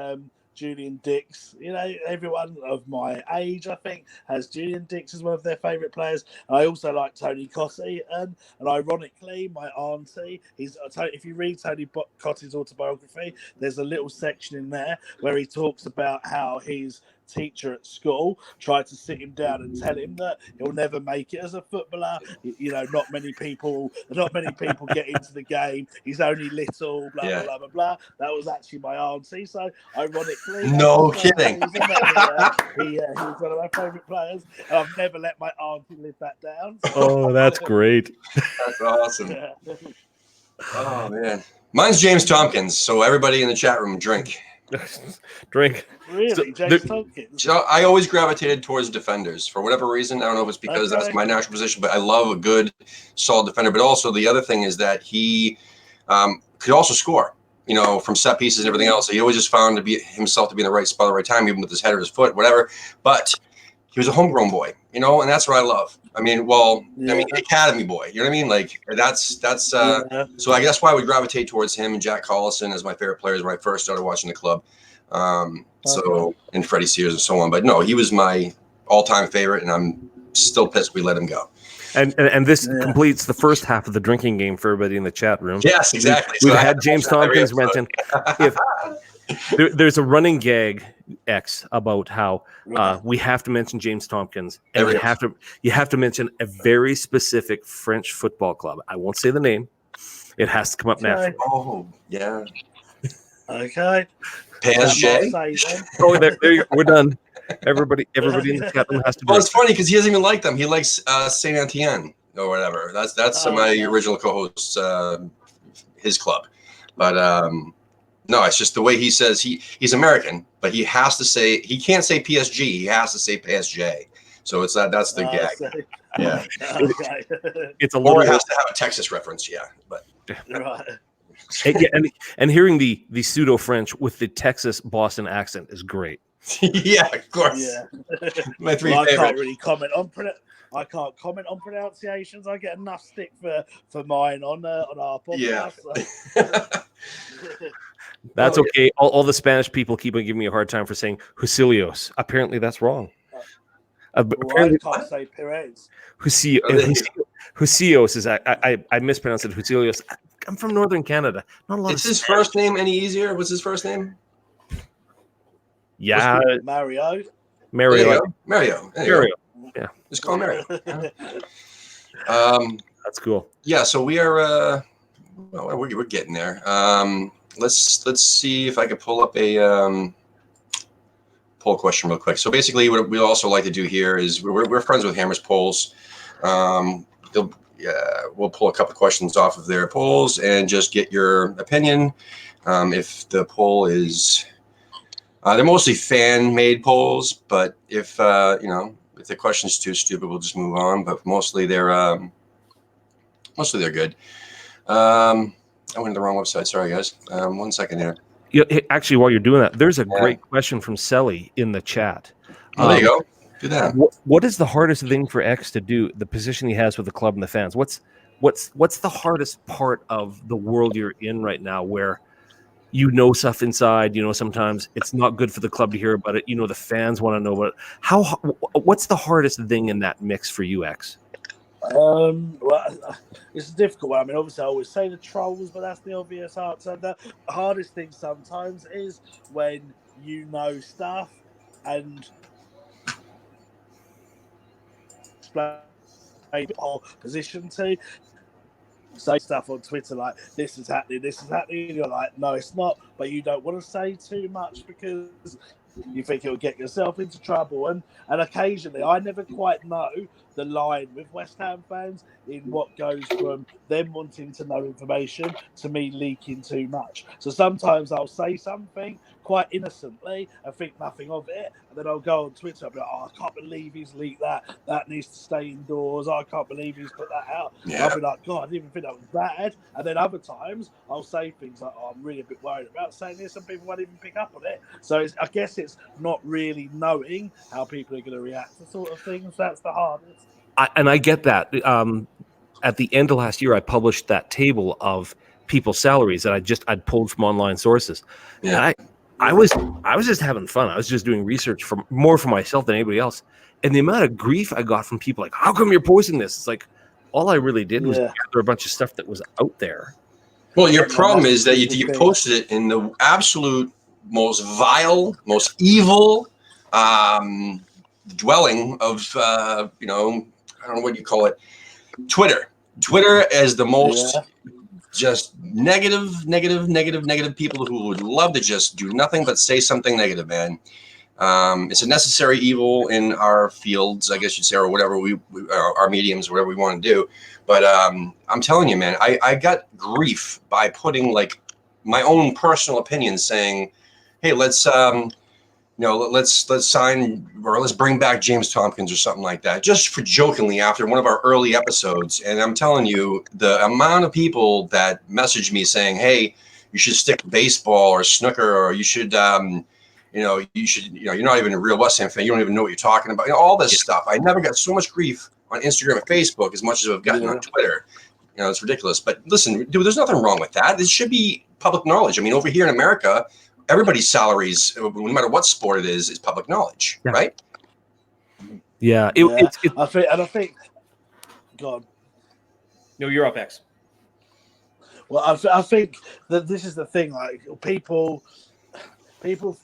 Speaker 3: Julian Dix. You know, everyone of my age, I think, has Julian Dix as one of their favourite players. I also like Tony Cottee, and ironically, my auntie. If you read Tony Cottee's autobiography, there's a little section in there where he talks about how his teacher at school tried to sit him down and tell him that he'll never make it as a footballer. You know, not many people get into the game. He's only little, blah blah blah blah blah. That was actually my auntie. So ironically,
Speaker 1: no kidding.
Speaker 3: He was one of my favourite players, and I've never let my auntie live that down. So.
Speaker 2: Oh, that's great.
Speaker 1: That's awesome. Oh man, mine's James Tompkins. So everybody in the chat room, drink.
Speaker 3: Really, James Tompkins.
Speaker 1: So I always gravitated towards defenders for whatever reason. I don't know if it's because that's my natural position, but I love a good, solid defender. But also the other thing is that he could also score, you know, from set pieces and everything else. So he always just found himself to be in the right spot at the right time, even with his head or his foot, whatever. But he was a homegrown boy, you know, and that's what I love. I mean, academy boy, you know what I mean? Like that's so I guess why I would gravitate towards him and Jack Collison as my favorite players when I first started watching the club. And Freddie Sears and so on. But no, he was my all-time favorite, and I'm still pissed we let him go.
Speaker 2: And this completes the first half of the drinking game for everybody in the chat room.
Speaker 1: Yes, exactly.
Speaker 2: We've had James Tompkins mention. There's a running gag about how we have to mention James Tompkins, and you have to mention a very specific French football club. I won't say the name. It has to come up naturally.
Speaker 1: Oh, yeah.
Speaker 3: Okay.
Speaker 1: PSG.
Speaker 2: Oh, there you go. We're done. Everybody in the chat room has to.
Speaker 1: Well, it's funny because he doesn't even like them. He likes Saint Etienne or whatever. That's my original co-host, his club. But no, it's just the way he says he's American, but he can't say PSG. He has to say PSG. So it's that's the gag. Yeah.
Speaker 3: Okay.
Speaker 2: It's a little.
Speaker 1: Or it has to have a Texas reference. Yeah, but
Speaker 3: right.
Speaker 2: And hearing the pseudo French with the Texas Boston accent is great.
Speaker 1: Yeah, of course.
Speaker 3: Yeah.
Speaker 1: My three
Speaker 3: I
Speaker 1: favorite.
Speaker 3: can't really comment on pronunciations. I get enough stick for mine on our podcast.
Speaker 1: Yeah.
Speaker 3: So.
Speaker 2: That's okay. All the Spanish people keep on giving me a hard time for saying Husillos. Apparently, that's wrong.
Speaker 3: Apparently, I can't say Perez.
Speaker 2: Husillos is I mispronounced it. Husillos. I'm from Northern Canada. Not a lot.
Speaker 1: Is his first name any easier? What's his first name?
Speaker 2: Yeah,
Speaker 3: Mario.
Speaker 2: Mario.
Speaker 1: Yeah, just call him Mario.
Speaker 2: That's cool.
Speaker 1: Yeah, so we are. We're getting there. Let's see if I can pull up a poll question real quick. So basically, what we also like to do here is we're friends with Hammer's polls. We'll pull a couple of questions off of their polls and just get your opinion. If the poll is, they're mostly fan-made polls, but if if the question's too stupid, we'll just move on. But mostly they're good. I went to the wrong website. Sorry, guys. 1 second here.
Speaker 2: Yeah, actually, while you're doing that, there's a great question from Selly in the chat.
Speaker 1: Oh, there you go. Do that.
Speaker 2: What is the hardest thing for X to do? The position he has with the club and the fans. What's the hardest part of the world you're in right now, where you know stuff inside. You know, sometimes it's not good for the club to hear about it. You know, the fans want to know about it. What's the hardest thing in that mix for you, X?
Speaker 3: Well, it's a difficult one. I mean, obviously, I always say the trolls, but that's the obvious answer. The hardest thing sometimes is when you know stuff and explain your position to say stuff on Twitter like this is happening, and you're like, no, it's not, but you don't want to say too much because you think it'll get yourself into trouble. And occasionally, I never quite know the line with West Ham fans in what goes from them wanting to know information to me leaking too much. So sometimes I'll say something quite innocently and think nothing of it, and then I'll go on Twitter and be like, oh, I can't believe he's leaked that. That needs to stay indoors. I can't believe he's put that out.
Speaker 1: Yeah.
Speaker 3: I'll be like, God, I didn't even think that was bad. And then other times I'll say things like, oh, I'm really a bit worried about saying this, and people won't even pick up on it. So I guess it's not really knowing how people are going to react to sort of things. That's the hardest.
Speaker 2: I get that. At the end of last year, I published that table of people's salaries that I'd pulled from online sources.
Speaker 1: Yeah.
Speaker 2: And I was just having fun. I was just doing research more for myself than anybody else. And the amount of grief I got from people like, how come you're posting this? It's like, all I really did was gather a bunch of stuff that was out there.
Speaker 1: Well, your problem is that you posted it in the absolute most vile, most evil dwelling of, I don't know what you call it, Twitter. Twitter is the most just negative people who would love to just do nothing but say something negative, man. It's a necessary evil in our fields, I guess you'd say, or whatever our mediums, whatever we want to do. But I'm telling you, man, I got grief by putting like my own personal opinion, saying, "Hey, let's sign or let's bring back James Tompkins or something like that," just for jokingly after one of our early episodes. And I'm telling you, the amount of people that messaged me saying, "Hey, you should stick to baseball or snooker, or you should." You're not even a real West Ham fan. You don't even know what you're talking about. All this stuff. I never got so much grief on Instagram and Facebook as much as I've gotten on Twitter. It's ridiculous. But listen, dude, there's nothing wrong with that. It should be public knowledge. I mean, over here in America, everybody's salaries, no matter what sport it is public knowledge, right?
Speaker 2: Yeah.
Speaker 3: I think. God.
Speaker 2: No, you're up, X.
Speaker 3: Well, I think that this is the thing. Like people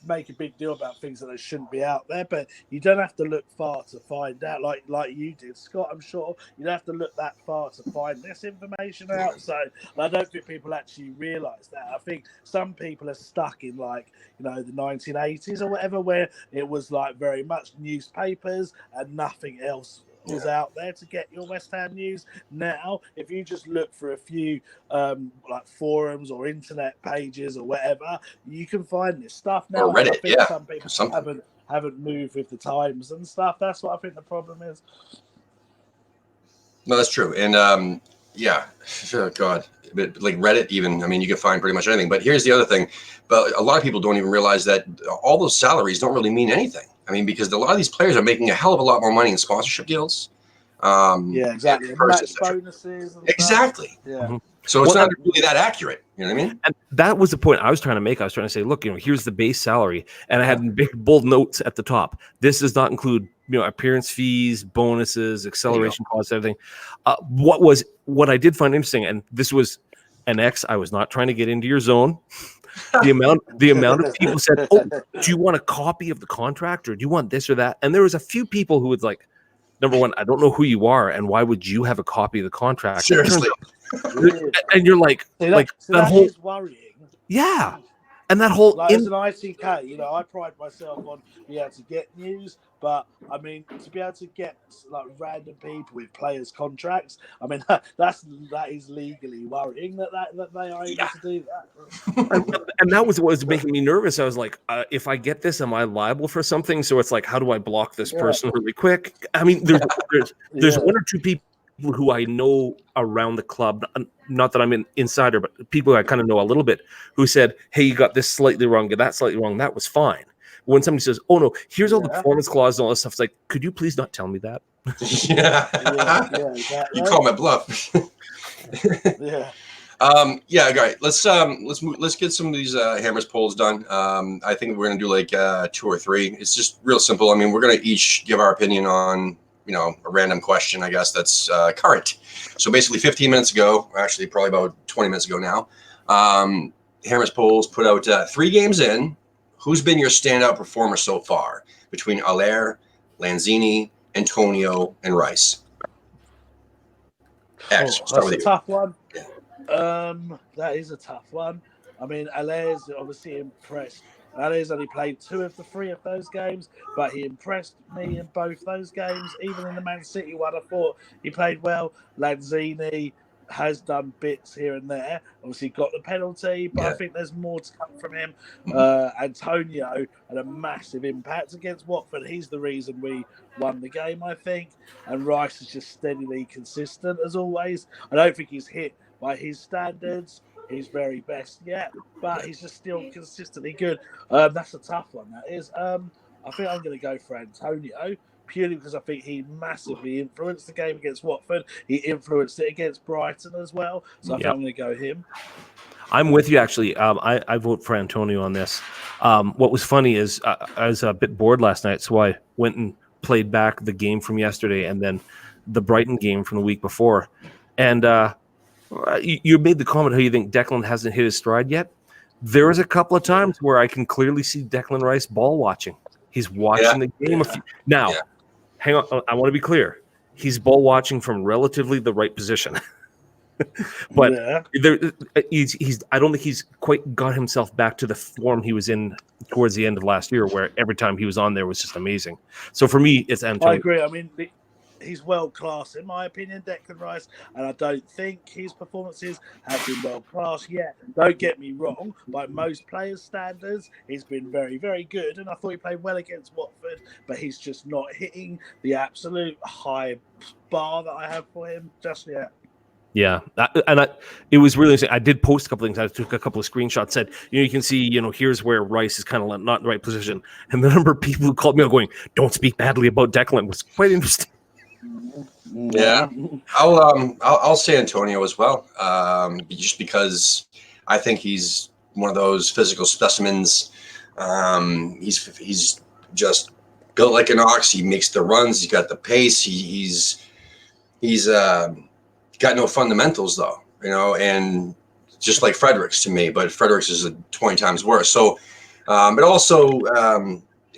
Speaker 3: make a big deal about things that they shouldn't be out there, but you don't have to look far to find out, like you did, Scott. I'm sure you don't have to look that far to find this information out. So I don't think people actually realise that. I think some people are stuck in the 1980s or whatever, where it was like very much newspapers and nothing else was out there to get your West Ham news. Now, if you just look for a few forums or internet pages or whatever, you can find this stuff now.
Speaker 1: Or Reddit,
Speaker 3: I think some people haven't moved with the times and stuff. That's what I think the problem is.
Speaker 1: No, that's true. And oh God, but like Reddit, even, I mean, you can find pretty much anything. But here's the other thing. But a lot of people don't even realize that all those salaries don't really mean anything. I mean, because a lot of these players are making a hell of a lot more money in sponsorship deals.
Speaker 3: Exactly. Match bonuses. And
Speaker 1: exactly.
Speaker 3: Stuff. Yeah.
Speaker 2: Mm-hmm.
Speaker 1: So it's not really that accurate. You know what I mean?
Speaker 2: And that was the point I was trying to make. I was trying to say, look, here's the base salary, and I had big bold notes at the top. This does not include, appearance fees, bonuses, acceleration costs, everything. What I did find interesting, and this was an X. I was not trying to get into your zone. The amount of people said, "Oh, do you want a copy of the contract, or do you want this or that?" And there was a few people who would like, number one, I don't know who you are, and why would you have a copy of the contract?
Speaker 1: Seriously.
Speaker 2: And you're like, that whole
Speaker 3: is worrying.
Speaker 2: Yeah. And that whole
Speaker 3: as an ITK, I pride myself on being able to get news, but I mean, to be able to get random people with players' contracts, I mean, that is legally worrying that they are able to do that.
Speaker 2: And that was what was making me nervous. I was like, if I get this, am I liable for something? So it's like, how do I block this person really quick? I mean, there's one or two people who I know around the club, not that I'm an insider, but people I kind of know a little bit, who said, hey, you got this slightly wrong, get that slightly wrong. That was fine. When somebody says, oh no, here's all the performance clauses and all this stuff, it's like, could you please not tell me that?
Speaker 1: Exactly. You call my bluff.
Speaker 3: Yeah.
Speaker 1: Yeah, all right. Let's get some of these Hammers polls done. I think we're gonna do like 2 or 3. It's just real simple. I mean, we're gonna each give our opinion on a random question, I guess, that's current. So basically 15 minutes ago, actually probably about 20 minutes ago now, Hammers polls put out 3 games in. Who's been your standout performer so far between Allaire, Lanzini, Antonio, and Rice? X, start
Speaker 3: That's
Speaker 1: with
Speaker 3: a
Speaker 1: you.
Speaker 3: tough one. That is a tough one. I mean, Allaire's obviously impressed. Allaire's only played 2 of the 3 of those games, but he impressed me in both those games. Even in the Man City one, I thought he played well. Lanzini has done bits here and there. Obviously, got the penalty, but I think there's more to come from him. Antonio had a massive impact against Watford. He's the reason we won the game, I think. And Rice is just steadily consistent as always. I don't think he's hit by his standards his very best yet, but he's just still consistently good. That's a tough one, that is. I think I'm going to go for Antonio, purely because I think he massively influenced the game against Watford. He influenced it against Brighton as well, so I think I'm going to go him.
Speaker 2: I'm with you, actually. I vote for Antonio on this. What was funny is I was a bit bored last night, so I went and played back the game from yesterday and then the Brighton game from the week before. And you made the comment how you think Declan hasn't hit his stride yet. There was a couple of times where I can clearly see Declan Rice ball watching. He's watching the game. Now, hang on. I want to be clear. He's ball watching from relatively the right position. But I don't think he's quite got himself back to the form he was in towards the end of last year, where every time he was on there was just amazing. So for me, it's Antonio.
Speaker 3: I agree. I mean, he's world class in my opinion, Declan Rice, and I don't think his performances have been world class yet. Don't get me wrong, by most players' standards, he's been very, very good, and I thought he played well against Watford, but he's just not hitting the high bar that I have for him just yet.
Speaker 2: Yeah, it was really interesting. I did post a couple of things. I took a couple of screenshots. Said, you can see, here's where Rice is kind of not in the right position. And the number of people who called me out going, "Don't speak badly about Declan," was quite interesting.
Speaker 1: Yeah, I'll say Antonio as well, just because I think he's one of those physical specimens. He's just built like an ox. He makes the runs. He's got the pace. He's got no fundamentals though, and just like Fredericks to me, but Fredericks is 20 times worse. So, but also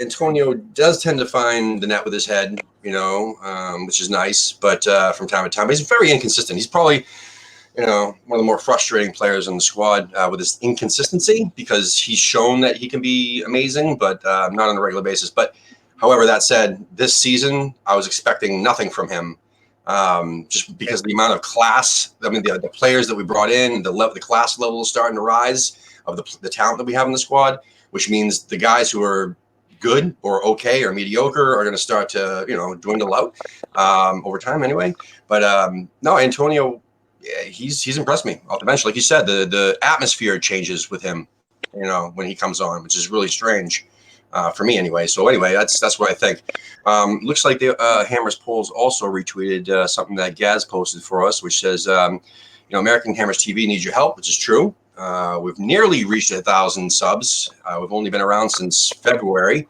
Speaker 1: Antonio does tend to find the net with his head, which is nice, but from time to time, he's very inconsistent. He's probably, one of the more frustrating players on the squad with his inconsistency, because he's shown that he can be amazing, but not on a regular basis. But however, that said, this season, I was expecting nothing from him. Just because of the amount of class, I mean, the players that we brought in, the class level is starting to rise of the talent that we have in the squad, which means the guys who are good or okay or mediocre are going to start to, dwindle out over time anyway. But no, Antonio, he's impressed me. Eventually, like you said, the atmosphere changes with him, when he comes on, which is really strange. For me anyway. So anyway, that's what I think. Looks like the Hammers polls also retweeted something that Gaz posted for us, which says, American Hammers TV needs your help, which is true. We've nearly reached 1,000 subs. We've only been around since February.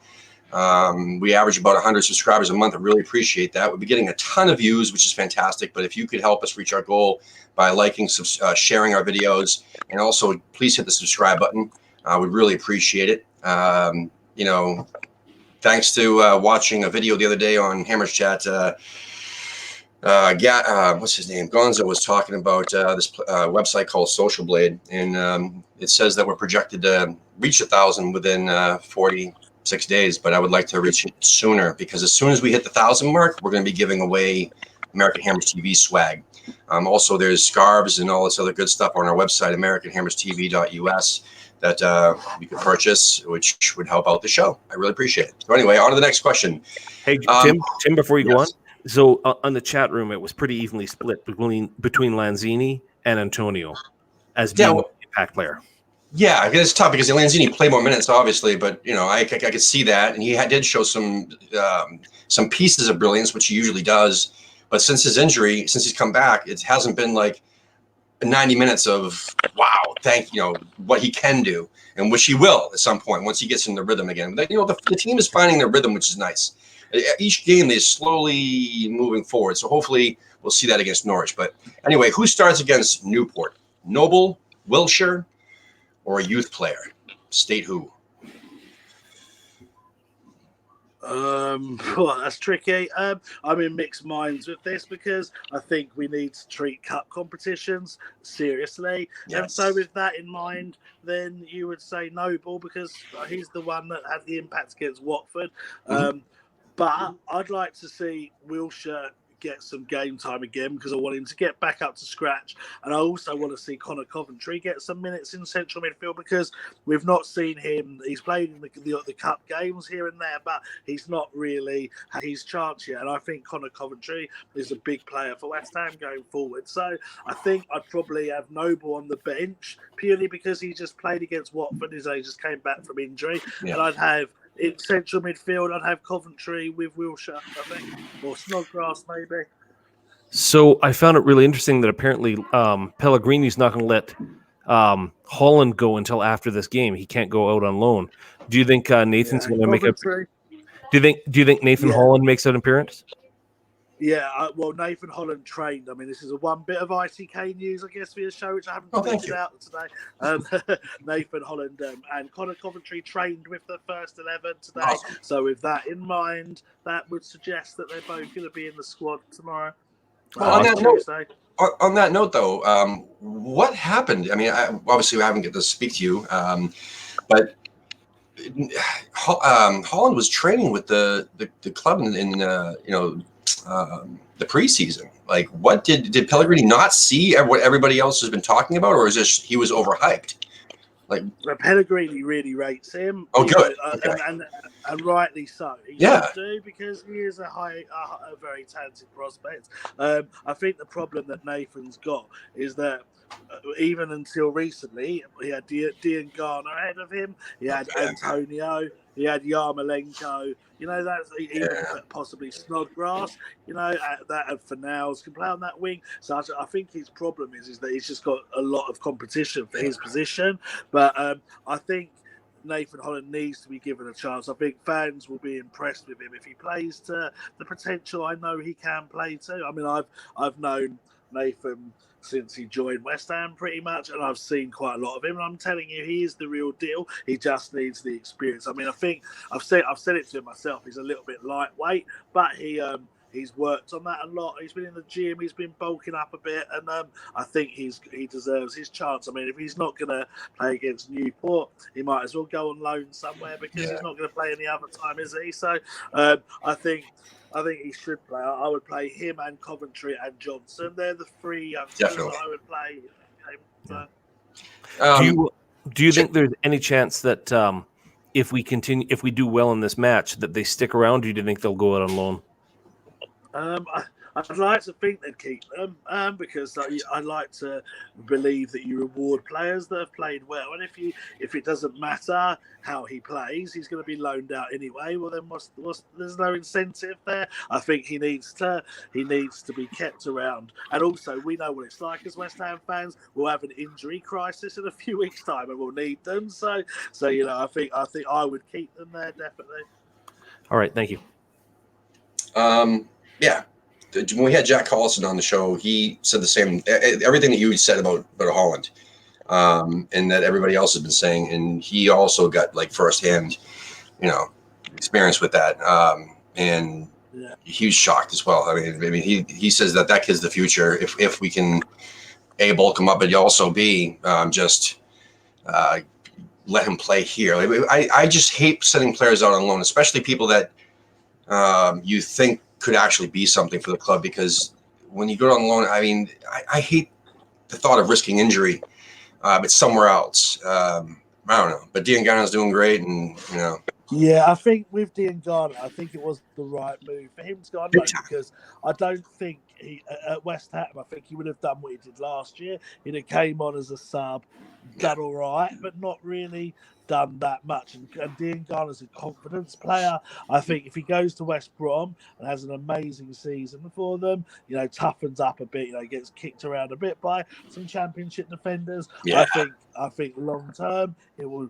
Speaker 1: We average about 100 subscribers a month. I really appreciate that. We'll be getting a ton of views, which is fantastic. But if you could help us reach our goal by liking, sharing our videos, and also please hit the subscribe button, we'd really appreciate it. Thanks to watching a video the other day on Hammers Chat, what's his name? Gonzo was talking about this website called Social Blade, and it says that we're projected to reach 1,000 within 46 days, but I would like to reach it sooner, because as soon as we hit the 1,000 mark, we're going to be giving away American Hammers TV swag. Also, there's scarves and all this other good stuff on our website, AmericanHammersTV.us. that you can purchase, which would help out the show. I really appreciate it. So anyway, on to the next question.
Speaker 2: Hey, Tim, before you go on, so on the chat room, it was pretty evenly split between Lanzini and Antonio as being an impact player.
Speaker 1: Yeah, I guess it's tough because Lanzini played more minutes, obviously, but I could see that, and he did show some pieces of brilliance, which he usually does. But since his injury, since he's come back, it hasn't been like 90 minutes of wow, what he can do, and which he will at some point once he gets in the rhythm again. But, the team is finding their rhythm, which is nice. Each game they're slowly moving forward, so hopefully we'll see that against Norwich. But anyway, who starts against Newport? Noble, Wilshire, or a youth player? State who?
Speaker 3: Well, that's tricky. I'm in mixed minds with this because I think we need to treat cup competitions seriously.
Speaker 1: Yes.
Speaker 3: And so with that in mind, then you would say Noble because he's the one that had the impact against Watford. But I'd like to see Wilshire get some game time again because I want him to get back up to scratch, and I also want to see Connor Coventry get some minutes in central midfield because we've not seen him. He's played in the cup games here and there, but he's not really had his chance yet. And I think Connor Coventry is a big player for West Ham going forward. So I think I'd probably have Noble on the bench purely because he just played against Watford. He just came back from injury, and I'd have. In central midfield, I'd have Coventry with Wilshire, I think, or Snodgrass maybe.
Speaker 2: So I found it really interesting that apparently Pellegrini's not going to let Holland go until after this game. He can't go out on loan. Do you think Nathan's going to make a? Do you think Nathan Holland makes an appearance?
Speaker 3: Yeah, well, Nathan Holland trained. I mean, this is a one bit of ITK news, I guess, for your show, which I haven't tweeted out today. Nathan Holland and Connor Coventry trained with the first 11 today. Awesome. So with that in mind, that would suggest that they're both going to be in the squad tomorrow.
Speaker 1: Well, on that note, though, what happened? I mean, obviously, we haven't get to speak to you, but Holland was training with the club in the preseason. Like, what did Pellegrini not see what everybody else has been talking about, or is this he was overhyped? Like,
Speaker 3: Pellegrini really rates him.
Speaker 1: Oh, good.
Speaker 3: And rightly so. He should do because he is a very talented prospect. I think the problem that Nathan's got is that even until recently, he had Dean Garner ahead of him. He had Antonio. He had Yarmolenko. That's even possibly Snodgrass. That Fornals can play on that wing. So I think his problem is that he's just got a lot of competition for his position. But I think Nathan Holland needs to be given a chance. I think fans will be impressed with him if he plays to the potential I know he can play to. I mean, I've known Nathan since he joined West Ham pretty much, and I've seen quite a lot of him, and I'm telling you, he is the real deal. He just needs the experience. I mean, I think I've said it to him myself, he's a little bit lightweight, but he's worked on that a lot. He's been in the gym, he's been bulking up a bit, and I think he deserves his chance. I mean, if he's not going to play against Newport, he might as well go on loan somewhere because he's not going to play any other time, is he? So I think he should play. I would play him and Coventry and Johnson. They're the three youngsters that I would play. So.
Speaker 2: Do you think there's any chance that if we do well in this match, that they stick around? Or do you think they'll go out on loan?
Speaker 3: I'd like to think they'd keep them because I like to believe that you reward players that have played well, and if it doesn't matter how he plays, he's going to be loaned out anyway. Well, then there's no incentive there. I think he needs to be kept around, and also we know what it's like as West Ham fans. We'll have an injury crisis in a few weeks' time, and we'll need them. So I think I would keep them there definitely.
Speaker 2: All right, thank you.
Speaker 1: Yeah. When we had Jack Collison on the show, he said the same, everything that you said about Holland, and that everybody else has been saying. And he also got like firsthand, experience with that. And he was shocked as well. I mean, he says that kid's the future. If we can bulk him up, but also just let him play here. I just hate sending players out on loan, especially people that you think could actually be something for the club, because when you go on loan, I mean, I hate the thought of risking injury. It's somewhere else. I don't know, but Dean Garner's doing great, and
Speaker 3: Yeah, I think with Dean Garner, I think it was the right move for him to go on loan because I don't think at West Ham, I think he would have done what he did last year. He'd have came on as a sub, done all right, but not really done that much. And Dean Garner's a confidence player. I think if he goes to West Brom and has an amazing season for them, toughens up a bit, gets kicked around a bit by some Championship defenders.
Speaker 1: Yeah.
Speaker 3: I think long term it will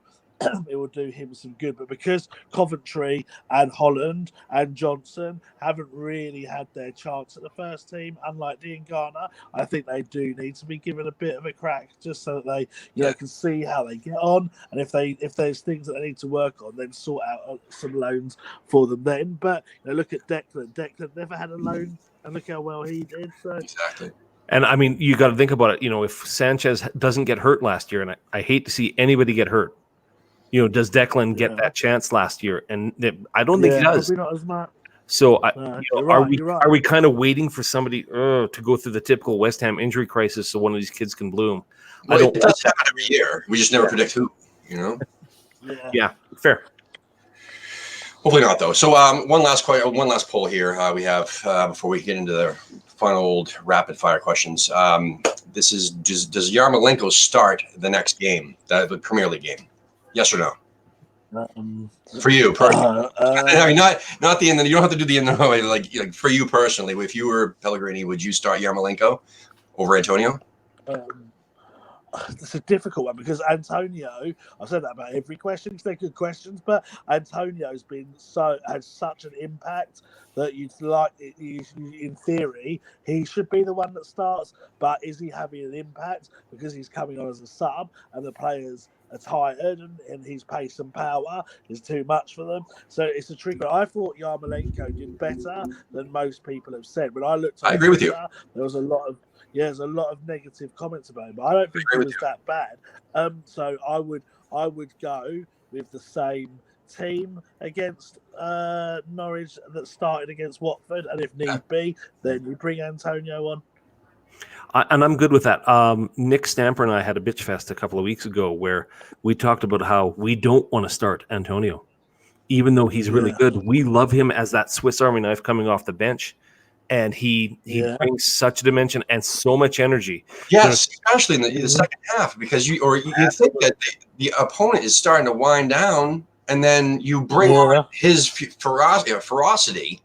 Speaker 3: do him some good. But because Coventry and Holland and Johnson haven't really had their chance at the first team, unlike Dean Garner, I think they do need to be given a bit of a crack just so that they can see how they get on. And if there's things that they need to work on, then sort out some loans for them then. But look at Declan. Declan never had a loan, and look how well he did. So.
Speaker 1: Exactly.
Speaker 2: And I mean, you got to think about it. If Sanchez doesn't get hurt last year, and I hate to see anybody get hurt, does Declan get that chance last year? And I don't think he does.
Speaker 3: Probably not as much.
Speaker 2: So
Speaker 3: right.
Speaker 2: Are we kind of waiting for somebody to go through the typical West Ham injury crisis so one of these kids can bloom?
Speaker 1: Well, it does happen every year. We just never predict who.
Speaker 2: Yeah, fair.
Speaker 1: Hopefully not, though. So one last poll here we have before we get into the final old rapid fire questions. This is does Yarmolenko start the next game, the Premier League game? Yes or no? For you personally, I mean, not the end. You don't have to do the end. Like for you personally, if you were Pellegrini, would you start Yarmolenko over Antonio?
Speaker 3: It's a difficult one because Antonio, I've said that about every question because they're good questions, but Antonio's had such an impact that in theory, he should be the one that starts, but is he having an impact because he's coming on as a sub and the players are tired and his pace and power is too much for them? So it's a tricky. I thought Yarmolenko did better than most people have said. When I looked at
Speaker 1: I agree with you.
Speaker 3: There was a lot of negative comments about him, but I don't think it was that bad. So I would go with the same team against Norwich that started against Watford, and if need be, then you bring Antonio on.
Speaker 2: And I'm good with that. Nick Stamper and I had a bitch fest a couple of weeks ago where we talked about how we don't want to start Antonio, even though he's really good. We love him as that Swiss Army knife coming off the bench. And he brings such a dimension and so much energy.
Speaker 1: Yes, especially in the second half, because you think that the opponent is starting to wind down, and then you bring on his ferocity.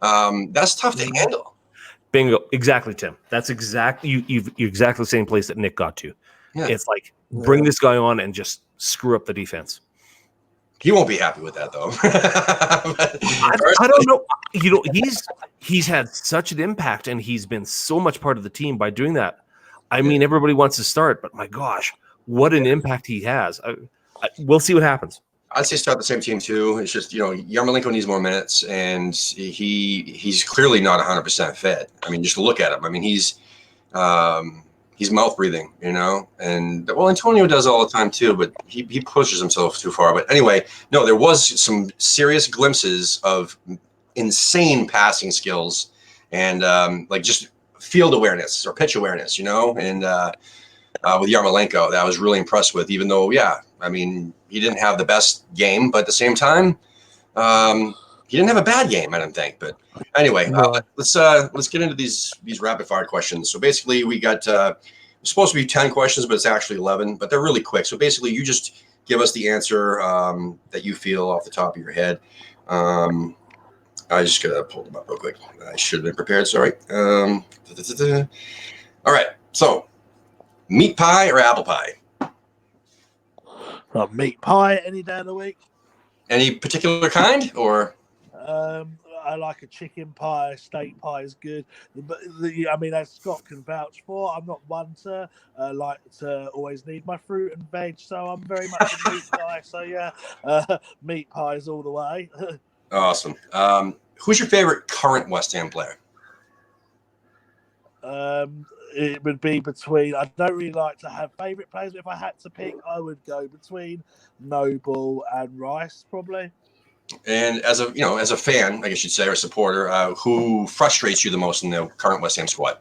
Speaker 1: That's tough to handle.
Speaker 2: Bingo, exactly, Tim. That's exactly you're exactly the same place that Nick got to. Yeah. It's like bring this guy on and just screw up the defense.
Speaker 1: He won't be happy with that, though.
Speaker 2: I don't know. He's had such an impact, and he's been so much part of the team by doing that. I mean, everybody wants to start, but my gosh, what an impact he has. We'll see what happens.
Speaker 1: I'd say start the same team too. It's just Yarmolenko needs more minutes, and he's clearly not 100% fit. I mean, just look at him. I mean, he's mouth breathing, and Antonio does all the time too, but he pushes himself too far. But anyway, no, there was some serious glimpses of insane passing skills and just field awareness or pitch awareness, and with Yarmolenko, that I was really impressed with, even though, I mean, he didn't have the best game, but at the same time, he didn't have a bad game, I don't think. But anyway, let's get into these rapid fire questions. So basically, we got it's supposed to be 10 questions, but it's actually 11. But they're really quick. So basically, you just give us the answer that you feel off the top of your head. I just gotta pull them up real quick. I should have been prepared. Sorry. All right. So, meat pie or apple pie?
Speaker 3: Meat pie any day of the week.
Speaker 1: Any particular kind, or?
Speaker 3: I like a chicken pie. Steak pie is good, but I mean, as Scott can vouch for, I'm not one to like to always need my fruit and veg, so I'm very much a meat guy. So meat pies all the way.
Speaker 1: Awesome. Who's your favorite current West Ham player?
Speaker 3: It would be between. I don't really like to have favorite players, but if I had to pick, I would go between Noble and Rice, probably.
Speaker 1: And as a fan, I guess you'd say, or a supporter, who frustrates you the most in the current West Ham squad?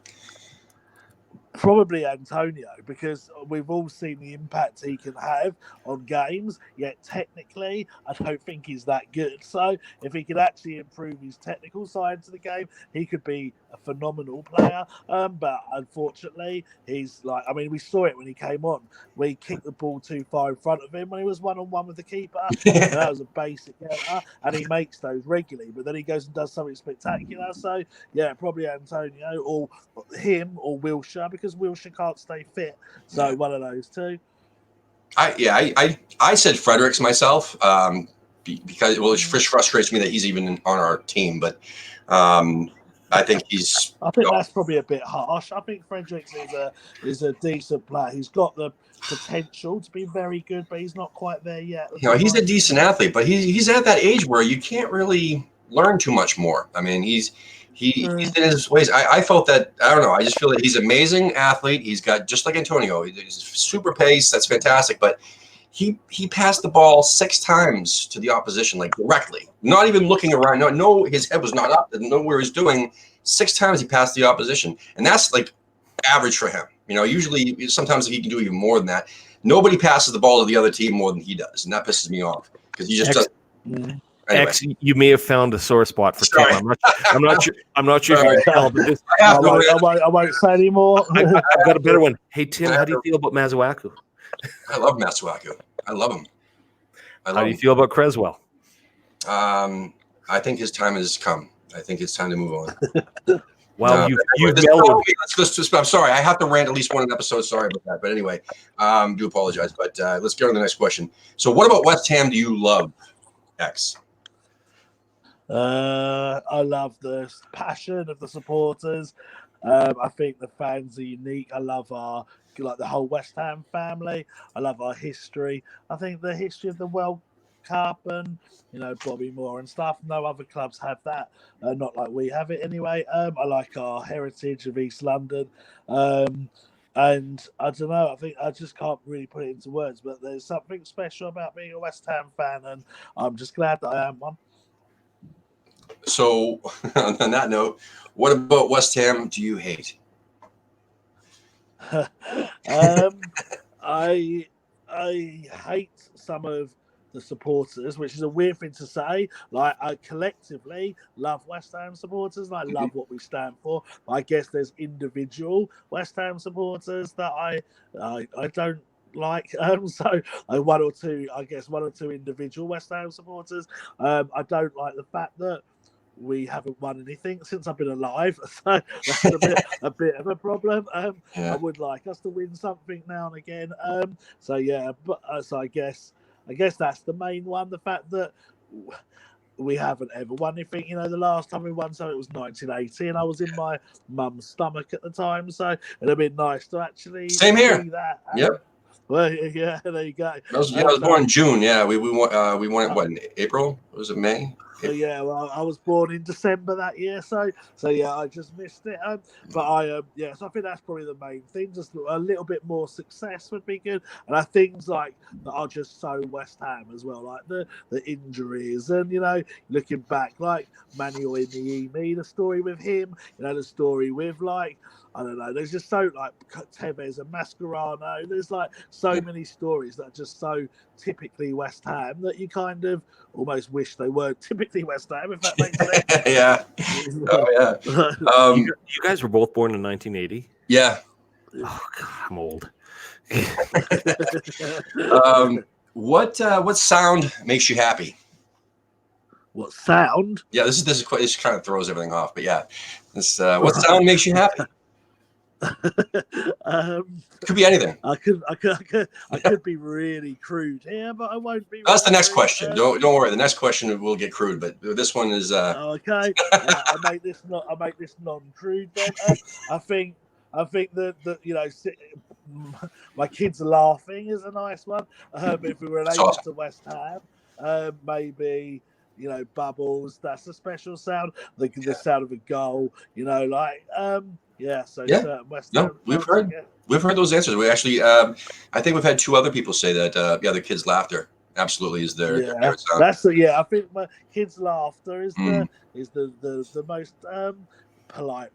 Speaker 3: Probably Antonio, because we've all seen the impact he can have on games, yet technically I don't think he's that good. So if he could actually improve his technical side to the game, he could be a phenomenal player. But unfortunately, he's like, I mean, we saw it when he came on. We kicked the ball too far in front of him when he was 1-on-1 with the keeper. And that was a basic error, and he makes those regularly. But then he goes and does something spectacular. So yeah, probably Antonio or him or Wilshere, because Wilshere can't stay fit. So one of those two.
Speaker 1: I said Fredericks myself, because it just frustrates me that he's even on our team, but I think he's.
Speaker 3: I think that's probably a bit harsh. I think Fredericks is a decent player. He's got the potential to be very good, but he's not quite there yet.
Speaker 1: He's a decent athlete, but he's at that age where you can't really learn too much more. I mean, he's in his ways. I felt that, I don't know, I just feel that he's an amazing athlete. He's got, just like Antonio, he's super pace. That's fantastic. But he passed the ball 6 times to the opposition, like directly, not even looking around. No, his head was not up. Didn't know where he's doing. 6 times he passed the opposition. And that's like average for him. Usually, sometimes he can do even more than that. Nobody passes the ball to the other team more than he does. And that pisses me off because he just doesn't. Anyway.
Speaker 2: X, you may have found a sore spot for Tim. I'm not sure. I'm not sure if you can tell, but this,
Speaker 3: I won't say anymore.
Speaker 2: I've got a better one. Hey Tim, how do you feel about Masuaku?
Speaker 1: I love Masuaku. I love him.
Speaker 2: How do you feel about Creswell?
Speaker 1: I think his time has come. I think it's time to move on.
Speaker 2: Well, you've mellowed.
Speaker 1: I'm sorry. I have to rant at least one episode. Sorry about that. But anyway, do apologize. But let's get on to the next question. So what about West Ham do you love, X?
Speaker 3: I love the passion of the supporters. I think the fans are unique. I love the whole West Ham family. I love our history. I think the history of the World Cup and Bobby Moore and stuff. No other clubs have that, not like we have it anyway. I like our heritage of East London, and I don't know. I think I just can't really put it into words, but there's something special about being a West Ham fan, and I'm just glad that I am one.
Speaker 1: So, on that note, what about West Ham do you hate?
Speaker 3: I hate some of the supporters, which is a weird thing to say. Like, I collectively love West Ham supporters, and I love what we stand for. But I guess there's individual West Ham supporters that I don't like. So one or two individual West Ham supporters. I don't like the fact that we haven't won anything since I've been alive, so that's a bit of a problem. I would like us to win something now and again. So I guess that's the main one. The fact that we haven't ever won anything. The last time we won something was 1980, and I was in my mum's stomach at the time, so it'd have been nice to actually
Speaker 1: Same here.
Speaker 3: see that.
Speaker 1: Yep.
Speaker 3: Well, yeah, there you go.
Speaker 1: I was born in June. Yeah, we won it. What, in April? Was it May?
Speaker 3: Yeah, well, I was born in December that year, so yeah, I just missed it. But so I think that's probably the main thing. Just a little bit more success would be good, and I things like that are just so West Ham as well, like the injuries, and looking back, like Manuel Niemi, the story with him, the story with I don't know. There's just so Tevez and Mascherano. There's so many stories that are just so typically West Ham that you kind of almost wish they were typically West Ham, if that makes sense.
Speaker 1: Yeah. Oh yeah.
Speaker 2: You guys were both born in 1980.
Speaker 1: Yeah.
Speaker 2: Oh God, I'm old.
Speaker 1: What sound makes you happy?
Speaker 3: What sound?
Speaker 1: Yeah, this kind of throws everything off, but yeah, what sound makes you happy? Could be anything.
Speaker 3: I could be really crude here, but I won't be.
Speaker 1: That's the next question. Don't worry. The next question will get crude, but this one is.
Speaker 3: Okay. I make this non-crude. Then I think that my kids laughing is a nice one. If we relate to West Ham, maybe. Bubbles. That's a special sound. The sound of a goal. West Ham.
Speaker 1: We've heard those answers. We actually, I think we've had 2 other people say that. The kids' laughter absolutely is their favorite sound.
Speaker 3: I think my kids' laughter is the most polite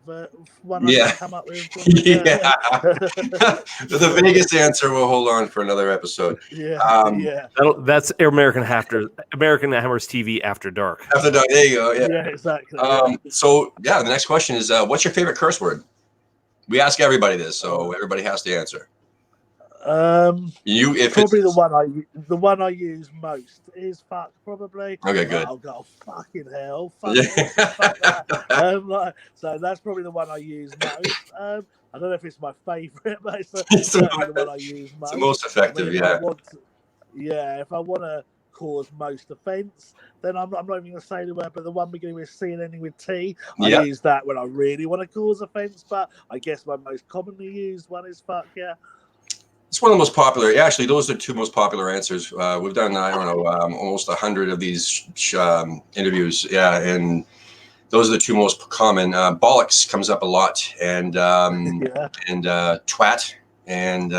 Speaker 3: one I
Speaker 1: Yeah.
Speaker 3: can come up with.
Speaker 1: Yeah. The Vegas answer we'll hold on for another episode.
Speaker 3: Yeah.
Speaker 2: That's American Hammers TV After Dark.
Speaker 1: After that, there you go. Yeah.
Speaker 3: Yeah, exactly.
Speaker 1: So yeah, the next question is, what's your favorite curse word? We ask everybody this, so everybody has to answer.
Speaker 3: Probably the one I use most is fuck. Probably.
Speaker 1: Okay, good.
Speaker 3: I'll go fucking hell. Fuck this, fuck that. So that's probably the one I use most. I don't know if it's my favorite, but it's certainly the one I use most.
Speaker 1: It's the most effective.
Speaker 3: If I want to cause most offence, then I'm not even going to say the word, but the one beginning with C and ending with T, I use that when I really want to cause offence. But I guess my most commonly used one is fuck. Yeah.
Speaker 1: It's one of the most popular. Actually, those are the two most popular answers. We've done, I don't know, almost 100 of these interviews. Yeah, and those are the two most common. Bollocks comes up a lot, and twat, and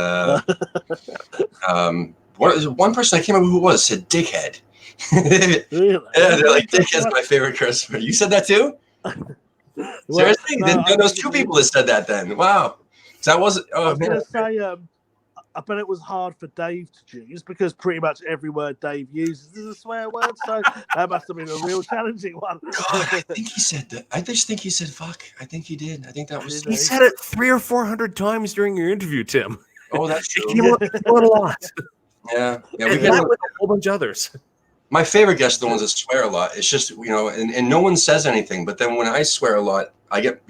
Speaker 1: one person I can't remember who it was said dickhead.
Speaker 3: Really?
Speaker 1: Yeah, they're like, dickhead's my favorite curse word. You said that too? Seriously? There was two people that said that then. Wow. So that wasn't.
Speaker 3: I was going to say, I bet it was hard for Dave to choose because pretty much every word Dave uses is a swear word. So that must have been a real challenging one.
Speaker 1: God, I think he said that. I just think he said fuck. I think he did. I think that was.
Speaker 2: He said it 300 or 400 times during your interview, Tim.
Speaker 1: Oh, that's true.
Speaker 2: He came up a lot.
Speaker 1: Yeah.
Speaker 2: We get a whole bunch of others.
Speaker 1: My favorite guests are the ones that swear a lot. It's just, and no one says anything. But then when I swear a lot, I get,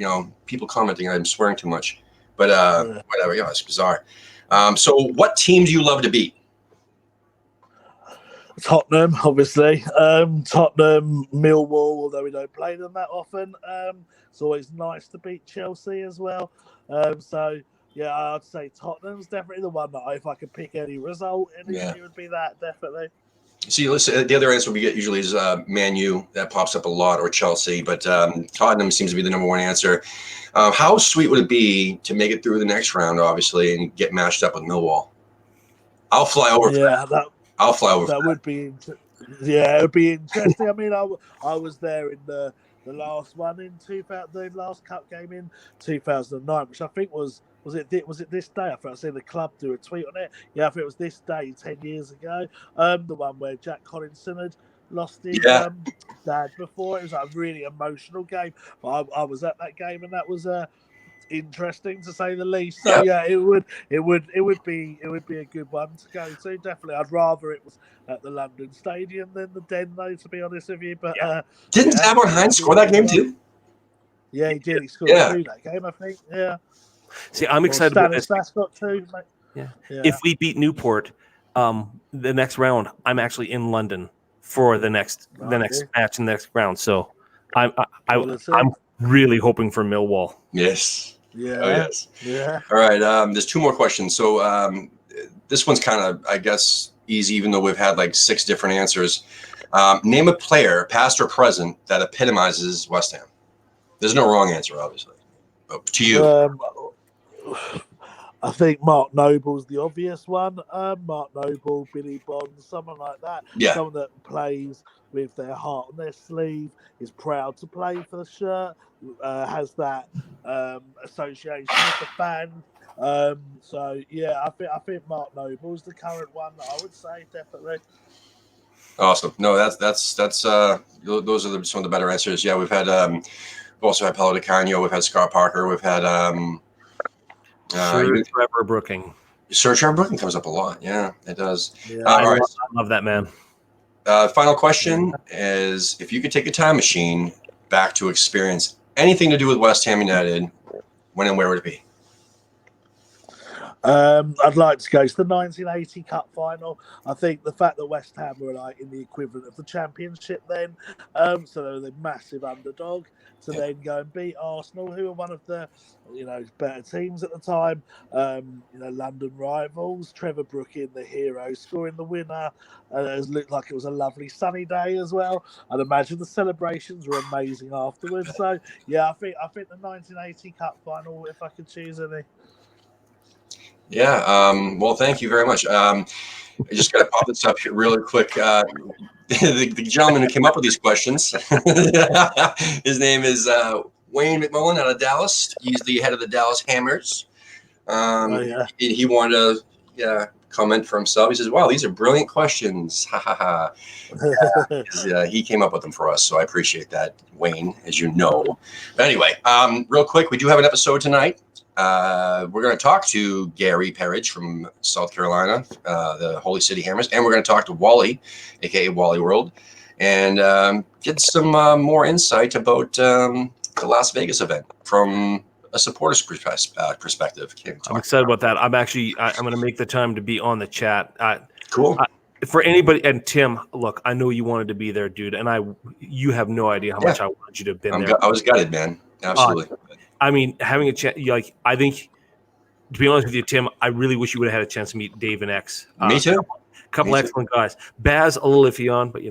Speaker 1: people commenting I'm swearing too much. But whatever, it's bizarre. So what team do you love to beat?
Speaker 3: Tottenham, obviously. Tottenham, Millwall, although we don't play them that often. It's always nice to beat Chelsea as well. So, yeah, I'd say Tottenham's definitely the one that if I could pick any result, it would be that, definitely.
Speaker 1: See, listen, the other answer we get usually is Man U. That pops up a lot, or Chelsea. But Tottenham seems to be the number one answer. How sweet would it be to make it through the next round, obviously, and get matched up with Millwall? I'll fly over.
Speaker 3: Yeah,
Speaker 1: I'll fly over.
Speaker 3: That would be. Yeah, it would be interesting. I mean, I was there in the last one in 2000, the last cup game in 2009, which I think was it this day? I think I seen the club do a tweet on it. Yeah, I think it was this day 10 years ago. The one where Jack Collinson had lost his dad before. It was a really emotional game. But I was at that game, and that was interesting to say the least. So it would be a good one to go to. Definitely, I'd rather it was at the London Stadium than the Den, though. To be honest with you, but
Speaker 1: didn't Savon Hines score that game too?
Speaker 3: Yeah, he did. He scored two that game, I think. Yeah.
Speaker 2: See, I'm excited about this.
Speaker 3: Got two, mate.
Speaker 2: Yeah. If we beat Newport, the next round, I'm actually in London for the next match in the next round. So I'm really hoping for Millwall.
Speaker 1: Yes.
Speaker 3: Yeah.
Speaker 1: Oh, yes.
Speaker 3: Yeah.
Speaker 1: All right. There's two more questions. So this one's kind of, I guess, easy, even though we've had like 6 different answers. Name a player, past or present, that epitomizes West Ham. There's no wrong answer, obviously. But to you.
Speaker 3: I think Mark Noble's the obvious one. Mark Noble, Billy Bonds, someone like that.
Speaker 1: Yeah.
Speaker 3: Someone that plays with their heart on their sleeve, is proud to play for the shirt, has that association with the fan. So yeah, I think Mark Noble's the current one that I would say, definitely.
Speaker 1: Awesome. No, that's those are some of the better answers. Yeah, we've also had Paulo Di Canio, we've had Scott Parker, we've had
Speaker 2: Sir Trevor Brooking.
Speaker 1: Sir Trevor Brooking comes up a lot. Yeah, it does.
Speaker 2: Yeah, I love that man.
Speaker 1: Final question is, if you could take a time machine back to experience anything to do with West Ham United, when and where would it be?
Speaker 3: I'd like to go to the 1980 Cup final. I think the fact that West Ham were like in the equivalent of the Championship then, so they were the massive underdog to then go and beat Arsenal, who were one of the better teams at the time. London rivals. Trevor Brooking, the hero, scoring the winner. It looked like it was a lovely sunny day as well. I'd imagine the celebrations were amazing afterwards. So yeah, I think the 1980 Cup final, if I could choose any.
Speaker 1: Yeah. Well, thank you very much. I just got to pop this up here really quick. The gentleman who came up with these questions, his name is Wayne McMullen out of Dallas. He's the head of the Dallas Hammers. He wanted to comment for himself. He says, "Wow, these are brilliant questions." Ha ha ha. He came up with them for us, so I appreciate that, Wayne, as you know. But anyway, real quick, we do have an episode tonight. We're going to talk to Gary Perridge from South Carolina, the Holy City Hammers, and we're going to talk to Wally, aka Wally World, and get some more insight about the Las Vegas event from a supporter's perspective.
Speaker 2: I'm excited about that. I'm going to make the time to be on the chat.
Speaker 1: Cool.
Speaker 2: For anybody, and Tim, look, I know you wanted to be there, dude, and you have no idea how much I wanted you to have been there.
Speaker 1: I was gutted, man. Absolutely.
Speaker 2: I mean, having a chance, I think, to be honest with you, Tim, I really wish you would have had a chance to meet Dave and X.
Speaker 1: Me too.
Speaker 2: A couple excellent guys. Baz, a little iffy on, but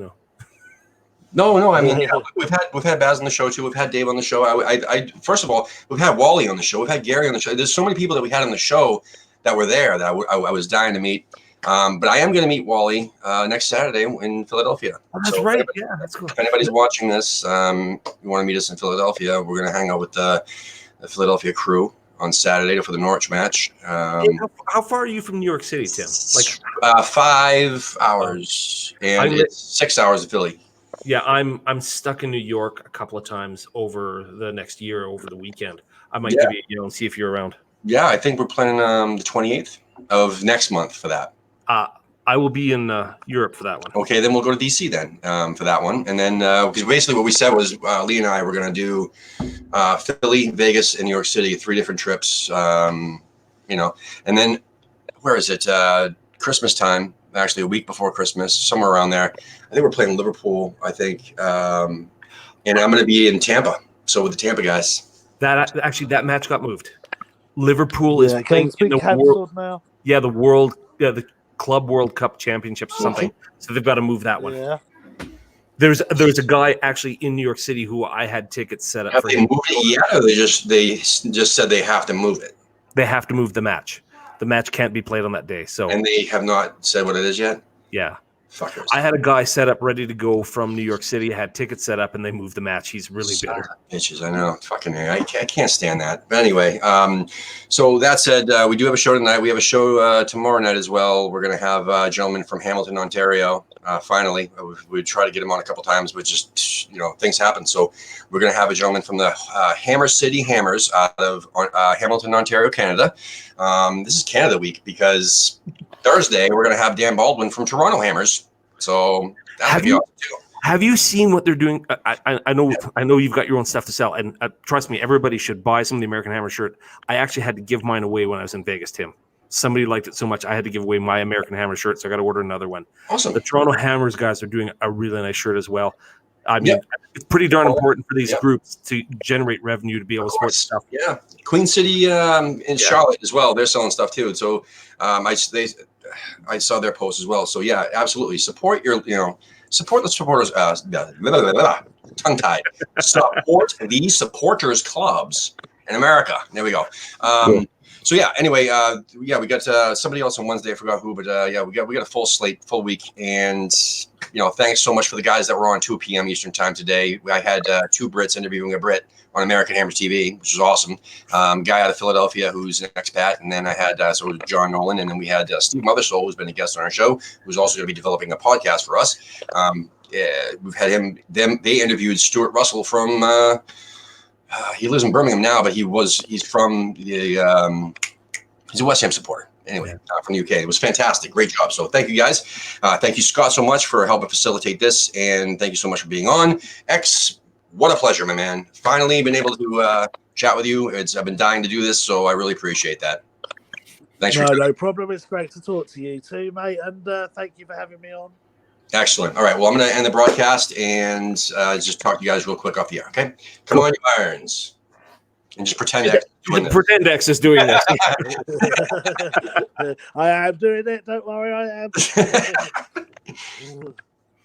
Speaker 1: No. I mean, we've had Baz on the show too. We've had Dave on the show. I first of all, we've had Wally on the show. We've had Gary on the show. There's so many people that we had on the show that were there that I was dying to meet. But I am going to meet Wally next Saturday in Philadelphia.
Speaker 2: Oh, that's right. Yeah, that's cool.
Speaker 1: If anybody's watching this, you want to meet us in Philadelphia, we're going to hang out with the Philadelphia crew on Saturday for the Norwich match.
Speaker 2: How far are you from New York City, Tim?
Speaker 1: 5 hours, and it's 6 hours of Philly.
Speaker 2: Yeah, I'm stuck in New York a couple of times over the next year, over the weekend. I might give you, and see if you're around. Yeah,
Speaker 1: I think we're planning the 28th of next month for that.
Speaker 2: I will be in Europe for that one.
Speaker 1: Okay, then we'll go to DC then for that one. And then, because basically what we said was Lee and I were going to do Philly, Vegas, and New York City, 3 different trips, and then where is it? Christmas time, actually a week before Christmas, somewhere around there. I think we're playing Liverpool, I think. And I'm going to be in Tampa. So with the Tampa guys.
Speaker 2: That match got moved. Liverpool is playing in the world now. Yeah, the Club World Cup Championships or something. So they've got to move that one. Yeah. There's a guy actually in New York City who I had tickets set up.
Speaker 1: Have they moved it yet, or they just said they have to move it?
Speaker 2: They have to move the match. The match can't be played on that day. So
Speaker 1: and they have not said what it is yet.
Speaker 2: Yeah.
Speaker 1: Fuckers.
Speaker 2: I had a guy set up ready to go from New York City. I had tickets set up, and they moved the match. He's really bitter.
Speaker 1: Bitches, I know. Fucking, I can't stand that. But anyway, so that said, we do have a show tonight. We have a show tomorrow night as well. We're going to have a gentleman from Hamilton, Ontario. Finally, we tried to get him on a couple times, but just things happen. So we're going to have a gentleman from the Hammer City Hammers out of Hamilton, Ontario, Canada. This is Canada Week because Thursday we're going to have Dan Baldwin from Toronto Hammers. So that would be awesome too.
Speaker 2: Have you seen what they're doing? I know you've got your own stuff to sell, and trust me, everybody should buy some of the American Hammer shirt. I actually had to give mine away when I was in Vegas, Tim. Somebody liked it so much, I had to give away my American Hammer shirt, so I got to order another one.
Speaker 1: Awesome.
Speaker 2: The Toronto Hammers guys are doing a really nice shirt as well. I mean, it's pretty darn important for these groups to generate revenue to be able to support stuff.
Speaker 1: Yeah, Queen City in Charlotte as well. They're selling stuff too. So I saw their post as well. So yeah, absolutely support support the supporters. Tongue tied. Support the supporters clubs in America. There we go. So yeah. Anyway, we got somebody else on Wednesday. I forgot who, but we got a full slate, full week, and thanks so much for the guys that were on 2 p.m. Eastern time today. I had 2 Brits interviewing a Brit on American Hammer TV, which was awesome. Guy out of Philadelphia who's an expat, and then I had John Nolan, and then we had Steve Mothersoul, who's been a guest on our show, who's also going to be developing a podcast for us. We've had they interviewed Stuart Russell from. He lives in Birmingham now, but he's from the he's a West Ham supporter. Anyway, from the UK. It was fantastic. Great job. So thank you guys. Thank you, Scott, so much for helping facilitate this. And thank you so much for being on. X, what a pleasure, my man. Finally been able to chat with you. I've been dying to do this, so I really appreciate that. Thanks.
Speaker 3: No problem. It's great to talk to you too, mate. And thank you for having me on.
Speaker 1: Excellent. All right. Well, I'm going to end the broadcast and just talk to you guys real quick off the air. Okay. Come on, you irons. And just pretend X is doing this.
Speaker 2: Pretend X is doing this.
Speaker 3: I am doing it. Don't worry, I am.